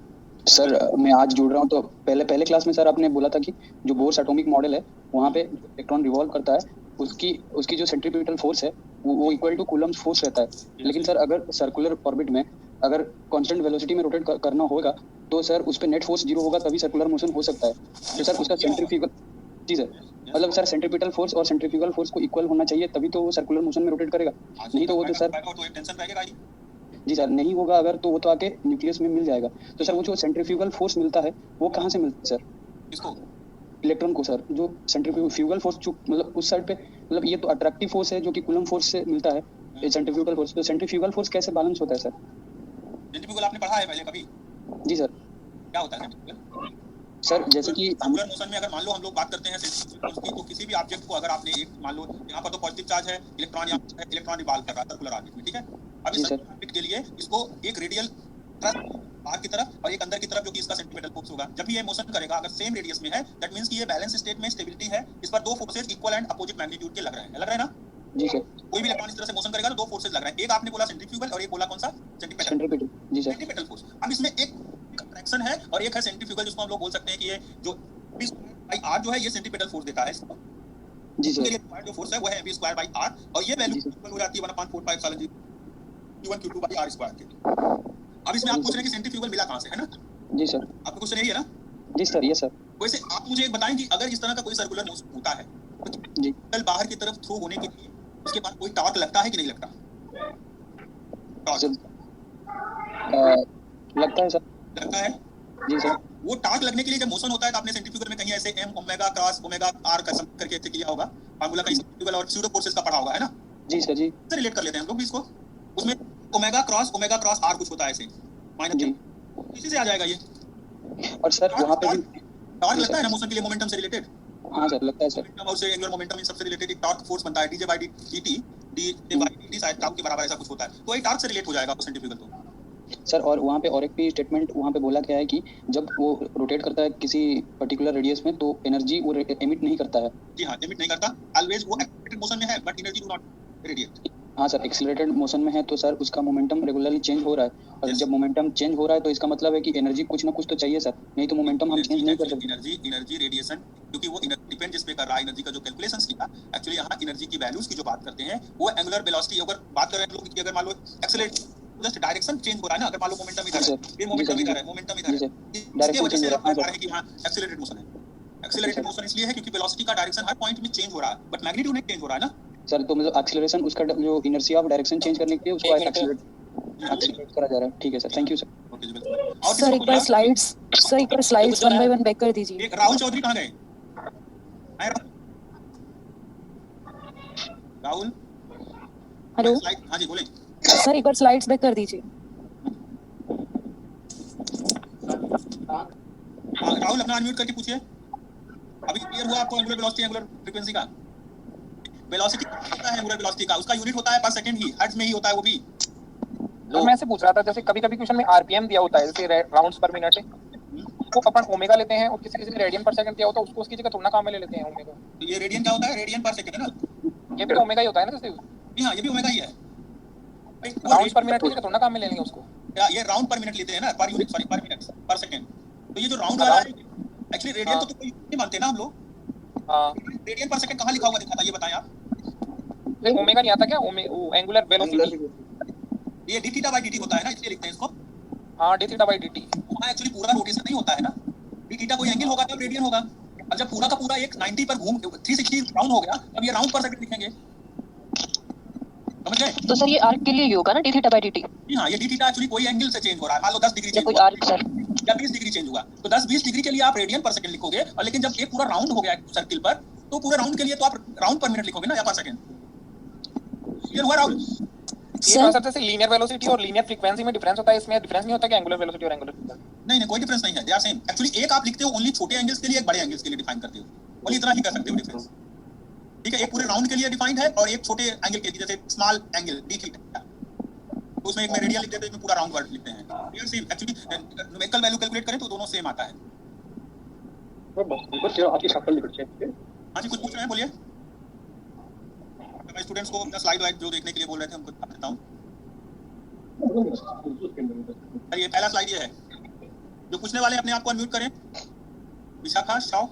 Speaker 4: सर मैं आज जुड़ रहा हूँ तो पहले क्लास में सर आपने बोला था कि जो बोर्स एटॉमिक मॉडल है वहाँ पे इलेक्ट्रॉन रिवॉल्व करता है उसकी जो सेंट्रीपिटल फोर्स है वो इक्वल टू कूलम्स फोर्स रहता है। लेकिन सर अगर सर्कुलर ऑर्बिट में अगर कांस्टेंट वेलोसिटी में रोटेट करना होगा तो सर उस पे नेट फोर्स 0 होगा तभी सर्कुलर मोशन हो सकता है। तो सर उसका सेंट्रीफ्यूगल जी सर मतलब सर सेंट्रीपिटल फोर्स और सेंट्रीफ्यूगल फोर्स को इक्वल होना चाहिए तभी तो वो सर्कुलर मोशन में रोटेट करेगा। नहीं तो वो तो सर
Speaker 1: तो एक टेंशन रहेगा ही।
Speaker 4: जी सर नहीं होगा अगर तो वो तो आके न्यूक्लियस में मिल जाएगा। तो सर वो जो सेंट्रीफ्यूगल फोर्स मिलता है वो कहाँ से मिलता है सर?
Speaker 1: किसको?
Speaker 4: इलेक्ट्रॉन को सर। जो सेंट्रीफ्यूगल फोर्स जो मतलब उस साइड पे मतलब ये तो अट्रैक्टिव फोर्स है जो कि कूलम फोर्स से मिलता है ये सेंट्रीफ्यूगल फोर्स। तो सेंट्रीफ्यूगल फोर्स कैसे बैलेंस होता है सर?
Speaker 1: सेंट्रीफ्यूगल आपने पढ़ा है पहले कभी?
Speaker 4: जी सर।
Speaker 1: क्या होता है सेंट्रीफ्यूगल?
Speaker 4: सर जैसे कि
Speaker 1: सर्कुलर मोशन में अगर मान लो हम लोग बात करते हैं सेंट्रीफ्यूगल फोर्स की, तो किसी भी ऑब्जेक्ट को अगर आपने एक मान लो यहाँ पर तो पॉजिटिव चार्ज है, इलेक्ट्रॉन यहाँ है, इलेक्ट्रॉन रिवॉल्व कर रहा है सर्कुलर ऑर्बिट में, ठीक है। अब इस
Speaker 4: जी सर।
Speaker 1: सर्कुलर ऑर्बिट के लिए इसको एक रेडियल थ्रस्ट बाहर की तरफ और एक अंदर की तरफ जो कि इसका सेंट्रीपिटल फोर्स होगा। जब भी ये मोशन करेगा अगर सेम रेडियस में है दैट मींस कि ये बैलेंस स्टेट में स्टेबिलिटी है। इस पर दो forces equal and opposite magnitude के लग रहे हैं ना?
Speaker 4: जी सर।
Speaker 1: कोई भी इलेक्ट्रॉन इस तरह से मोशन करेगा तो दो फोर्सेस लग रहे हैं। एक आपने बोला सेंट्रीफ्यूगल और एक बोला कौन सा?
Speaker 4: सेंट्रीपिटल। जी सर।
Speaker 1: Centripetal force. अब इसमें एक अट्रैक्शन है और एक है सेंट्रीफ्यूगल जिसको हम लोग बोल सकते हैं कि ये जो v² जो है ये सेंट्रीपिटल फोर्स देता है इसको।
Speaker 4: जी सर।
Speaker 1: जो फोर्स है वो है v²/r और ये वैल्यू इक्वल हो जाती है 1/4π Q1Q2/r² के। अब इसमें आप पूछ रहे हैं कि सेंट्रीफ्यूगल मिला कहां से, है ना?
Speaker 4: जी सर।
Speaker 1: आपका क्वेश्चन यही है ना?
Speaker 4: जी सर। ये सर
Speaker 1: वैसे आप मुझे एक बताएं कि अगर इस तरह का कोई सर्कुलर मोशन होता है तो
Speaker 4: जी
Speaker 1: बाहर की तरफ थ्रो होने के लिए उसके बाद कोई टॉर्क लगता है कि नहीं लगता?
Speaker 4: लगता है सर।
Speaker 1: लगता है।
Speaker 4: जी सर।
Speaker 1: वो टॉर्क लगने के लिए जब मोशन होता है तो आपने सेंट्रीफ्यूगल में कहीं ऐसे m omega cross omega r का सम करके ऐसे किया होगा, फार्मूला कहीं सेंट्रीफ्यूगल और स्यूडो फोर्सेस का पढ़ा होगा, है ना?
Speaker 4: जी सर। जी
Speaker 1: से रिलेट कर लेते हैं हम लोग भी इसको। उसमें ओमेगा क्रॉस r कुछ होता है ऐसे माइनस
Speaker 4: जी।
Speaker 1: इसी से आ जाएगा ये।
Speaker 4: और सर वहाँ पे भी
Speaker 1: टॉर्क लगता है ना मोशन के लिए मोमेंटम से रिलेटेड।
Speaker 4: हाँ सर लगता है सर।
Speaker 1: मोमेंटम और से एंगुलर मोमेंटम इन सबसे रिलेटेड एक टॉर्क फोर्स बनता है dj/dt शायद टाउ के बराबर ऐसा कुछ होता है। तो ये टॉर्क से रिलेट हो जाएगा सेंट्रीफ्यूगल तो।
Speaker 4: सर और वहाँ पे और एक भी स्टेटमेंट वहाँ पे बोला गया है कि जब वो रोटेट करता है किसी पर्टिकुलर रेडियस में तो एनर्जी वो एमिट नहीं करता है।
Speaker 1: जी हाँ, एमिट नहीं करता। ऑलवेज वो एक्सीलरेटेड मोशन में है but energy do not radiate.
Speaker 4: हाँ सर एक्सीलरेटेड मोशन में है तो सर उसका मोमेंटम रेगुलरली चेंज हो रहा है और जब मोमेंटम चेंज हो रहा है तो इसका मतलब है कि एनर्जी कुछ ना कुछ तो चाहिए सर, नहीं तो मोमेंटम हम चेंज नहीं कर सकते।
Speaker 1: एनर्जी रेडिएशन क्योंकि वो डिपेंड जिस पे कर रहा है एनर्जी का जो कैलकुलेशंस किया एक्चुअली यहाँ एनर्जी की वैल्यूज की जो बात करते हैं वो एंगुलर वेलोसिटी अगर बात कर रहे हैं लोग कि अगर मान लो एक्सीलरेट जस्ट डायरेक्शन चेंज हो रहा है ना, अगर मान लो मोमेंटम इधर है ये मोमेंटम इधर है मोमेंटम इधर है इसकी वजह से आप कह रहे हैं कि हां एक्सीलरेटेड मोशन है। एक्सीलरेटेड मोशन इसलिए है क्योंकि वेलोसिटी का डायरेक्शन हर पॉइंट में चेंज हो रहा है बट मैग्नीट्यूड नहीं चेंज हो रहा है ना
Speaker 4: सर। तो मतलब एक्सीलरेशन उसका जो इनर्शिया ऑफ डायरेक्शन चेंज करने के लिए उसको एक्सीलरेट करा जा रहा है। ठीक है sir, thank you sir.
Speaker 1: Okay जी बिल्कुल।
Speaker 2: सर एक बार स्लाइड्स 1 बाय 1 बैक कर दीजिए।
Speaker 1: एक राहुल चौधरी कहां गए? राहुल
Speaker 2: हेलो
Speaker 1: हां जी बोलें
Speaker 2: सर, एक बार स्लाइड्स बैक कर दीजिए।
Speaker 1: हां राहुल अपना अनम्यूट करके पूछिए। अभी क्लियर हुआ आपको एंगुलर वेलोसिटी एंगुलर फ्रीक्वेंसी का? वेलोसिटी होता है एंगुलर वेलोसिटी का, उसका यूनिट होता है पर सेकंड ही, हर्ट्ज में ही होता है वो भी।
Speaker 3: तो मैं ऐसे पूछ रहा था जैसे कभी-कभी क्वेश्चन में आरपीएम दिया होता है जैसे राउंड्स पर मिनट वो अपन ओमेगा लेते हैं और किसी में रेडियन पर सेकंड दिया होता है उसको उसकी जगह थोड़ा काम में ले लेते हैं ओमेगा।
Speaker 1: तो ये रेडियन क्या होता है? रेडियन पर सेकंड है ना?
Speaker 3: ये भी तो ओमेगा ही होता है ना जैसे।
Speaker 1: जी हां ये भी ओमेगा ही है।
Speaker 3: राउंड्स पर मिनट की जगह थोड़ा काम में ले लेंगे उसको।
Speaker 1: ये राउंड पर मिनट लेते हैं ना, पर यूनिट सॉरी पर मिनट पर सेकंड। तो ये जो राउंड वाला है एक्चुअली रेडियन तो कोई नहीं मानते ना हम लोग। हां रेडियन पर सेकंड कहां लिखा हुआ दिखा था ये बताएं आप।
Speaker 3: ये ओमेगा नहीं आता क्या? एंगुलर वेलोसिटी
Speaker 1: ये d थीटा बाय dt होता है ना, इसलिए लिखते हैं इसको।
Speaker 3: हां d थीटा बाय dt।
Speaker 1: वहां एक्चुअली पूरा रोटेशन नहीं होता है ना, d थीटा कोई एंगल होगा तब रेडियन होगा। अब जब पूरा का पूरा एक 90 पर घूम 360 राउंड हो गया तब ये राउंड पर सेकंड लिखेंगे। समझ गए?
Speaker 2: तो सर ये आर्क के लिए ही होगा ना d theta by d t?
Speaker 1: जी हाँ, ये डी थीटा एक्चुअली कोई एंगल से चेंज हो रहा है। मान लो 10 डिग्री
Speaker 2: या
Speaker 1: चेंज
Speaker 2: कोई
Speaker 1: हुआ
Speaker 2: आर्क सर?
Speaker 1: या 20 डिग्री चेंज हुआ, तो 10-20 डिग्री के लिए आप रेडियन पर सेकंड लिखोगे, और लेकिन जब एक पूरा राउंड हो गया सर्किल पर, तो पूरे राउंड के लिए तो आप राउंड पर मिनट लिखोगे ना, या पर सेकंड। क्लियर हुआ राहुल?
Speaker 3: ये कॉन्सेप्ट जैसे लीनियर वेलोसिटी और लीनियर फ्रीक्वेंसी में डिफरेंस होता है, इसमें डिफरेंस नहीं होता कि एंगुलर वेलोसिटी और एंगुलर फ्रीक्वेंसी?
Speaker 1: नहीं, कोई डिफरेंस नहीं है, दे आर सेम। एक्चुअली एक आप लिखते हो ओनली छोटे एंगल्स के लिए, एक बड़े एंगल्स के लिए डिफाइन करते हो, ओनली इतना ही कर सकते हो डिफरेंस। ठीक है, एक पूरे राउंड के लिए डिफाइंड है और एक छोटे एंगल के लिए, जैसे स्मॉल एंगल डी थीटा, तो उसमें एक में रेडियन लिख देते हैं, इसमें पूरा राउंड वर्ड लिखते हैं। They are same actually. Numerical value calculate करें तो दोनों सेम आता है।
Speaker 4: बस आपकी शक्ल लिख दीजिए।
Speaker 1: हाँ जी, कुछ पूछ रहे हैं, बोलिए। मैं स्टूडेंट्स को अपना स्लाइड वाइड जो देखने के लिए बोल रहे थे उनको बता देता हूँ। ये पहला स्लाइड ये है। जो पूछने वाले अपने आप को अनम्यूट करें। विशाखा शाह।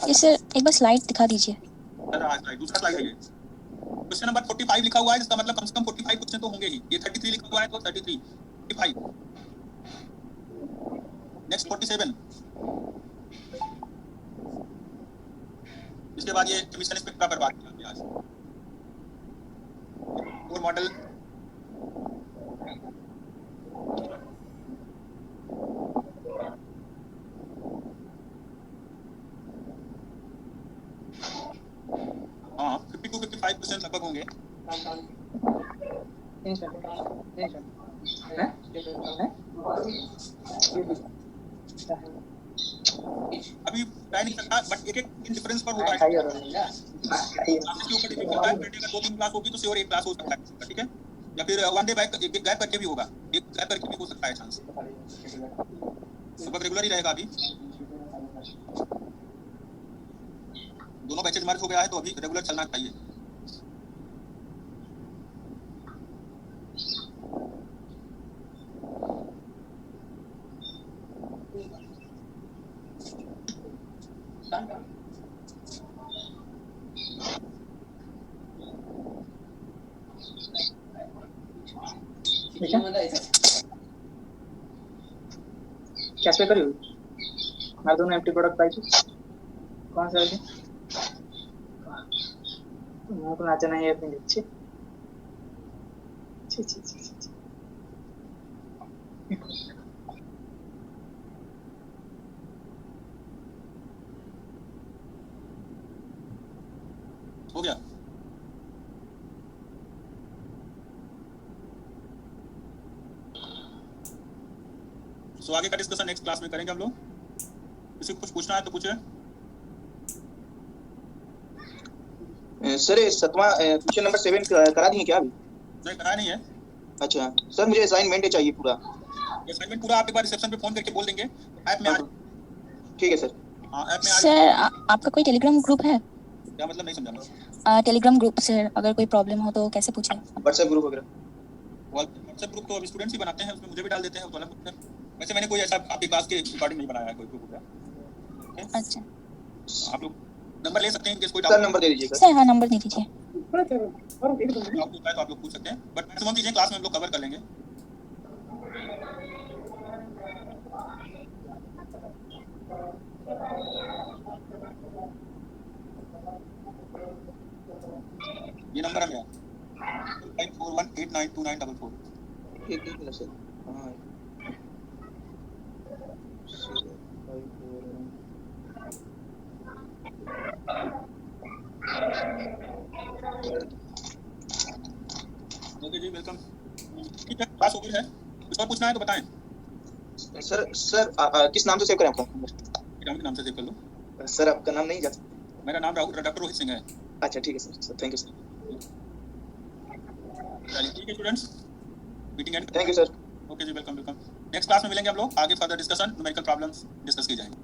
Speaker 5: ये सर एक बार स्लाइड दिखा दीजिए।
Speaker 1: दूसरा स्लाइड है ये। क्वेश्चन नंबर 45 लिखा हुआ है, इसका मतलब कम से कम 45 क्वेश्चन तो होंगे ही। ये 33 लिखा हुआ है तो 33, 45। नेक्स्ट 47। इसके बाद ये एमिशन स्पेक्ट्रा पर बात करेंगे आज। और मॉडल हाँ 52-55% लगभग होंगे। अभी ट्राई नहीं सकता, बट एक डिफरेंस पर होगा। इसके ऊपर डिपेंड करता है। अगर 2-3 क्लास होगी तो सिर्फ एक क्लास हो सकता है, ठीक है, या फिर वन डे बैक गैप करके भी होगा, एक गैप करके भी हो सकता है चांस। लगभग रेगुलर ही रहेगा। अभी दोनों बैचेज मर्ज हो गया है तो अभी रेगुलर चलना चाहिए।
Speaker 6: क्या पे करियो मैं दोनों एम्प्टी प्रोडक्ट पाइछु कौन सा है ମୁଁ ତ ନାଚ ନାହିଁ ଏବେ ଦେଖିଛି छी छी छी छी
Speaker 1: हो गया। सो आगे का डिस्कशन नेक्स्ट क्लास में करेंगे हम लोग। किसी को कुछ पूछना है तो पूछे।
Speaker 7: सर सतवां क्वेश्चन नंबर 7 करा दिए क्या अभी?
Speaker 1: नहीं, कराया नहीं है।
Speaker 7: अच्छा सर, मुझे असाइनमेंट चाहिए पूरा।
Speaker 1: असाइनमेंट पूरा आप एक बार रिसेप्शन पे फोन करके बोल देंगे, ऐप में आ।
Speaker 7: ठीक है सर।
Speaker 1: हां, ऐप में आ।
Speaker 5: सर आपका कोई टेलीग्राम ग्रुप है?
Speaker 1: क्या मतलब, नहीं समझा मैं।
Speaker 5: टेलीग्राम ग्रुप सर, अगर कोई प्रॉब्लम हो तो कैसे पूछें?
Speaker 7: व्हाट्सएप ग्रुप वगैरह?
Speaker 1: व्हाट्सएप ग्रुप तो अब स्टूडेंट्स ही बनाते हैं, उसमें मुझे भी डाल देते हैं उस वाला ग्रुप में। वैसे मैंने कोई ऐसा आपकी क्लास के रिकॉर्डिंग नहीं बनाया है कोई ग्रुप का।
Speaker 5: अच्छा,
Speaker 1: आप लोग नंबर ले सकते हैं किस कोई
Speaker 7: सर नंबर दे दीजिए
Speaker 5: सर। हाँ, नंबर दे दीजिए।
Speaker 1: तो आप लोग पूछ सकते हैं, बट मैक्सिमम चीजें क्लास में हम लोग कवर कर लेंगे। ये नंबर है मेरा 9418929944।
Speaker 7: एक मिनट सर। हां
Speaker 1: ओके जी, वेलकम। ठीक है, क्लास ओवर है। कुछ और पूछना है तो बताएं।
Speaker 7: सर किस नाम से सेव करें आपका?
Speaker 1: राहुल के नाम से सेव कर लो।
Speaker 7: सर आपका नाम नहीं जाता?
Speaker 1: मेरा नाम राहुल डॉक्टर रोहित सिंह है।
Speaker 7: अच्छा ठीक है सर, थैंक यू सर।
Speaker 1: चलिए ठीक है students, meeting end.
Speaker 7: Thank you sir.
Speaker 1: Okay जी, वेलकम। नेक्स्ट क्लास में मिलेंगे हम लोग, आगे further discussion numerical problems discuss की जाएंगी।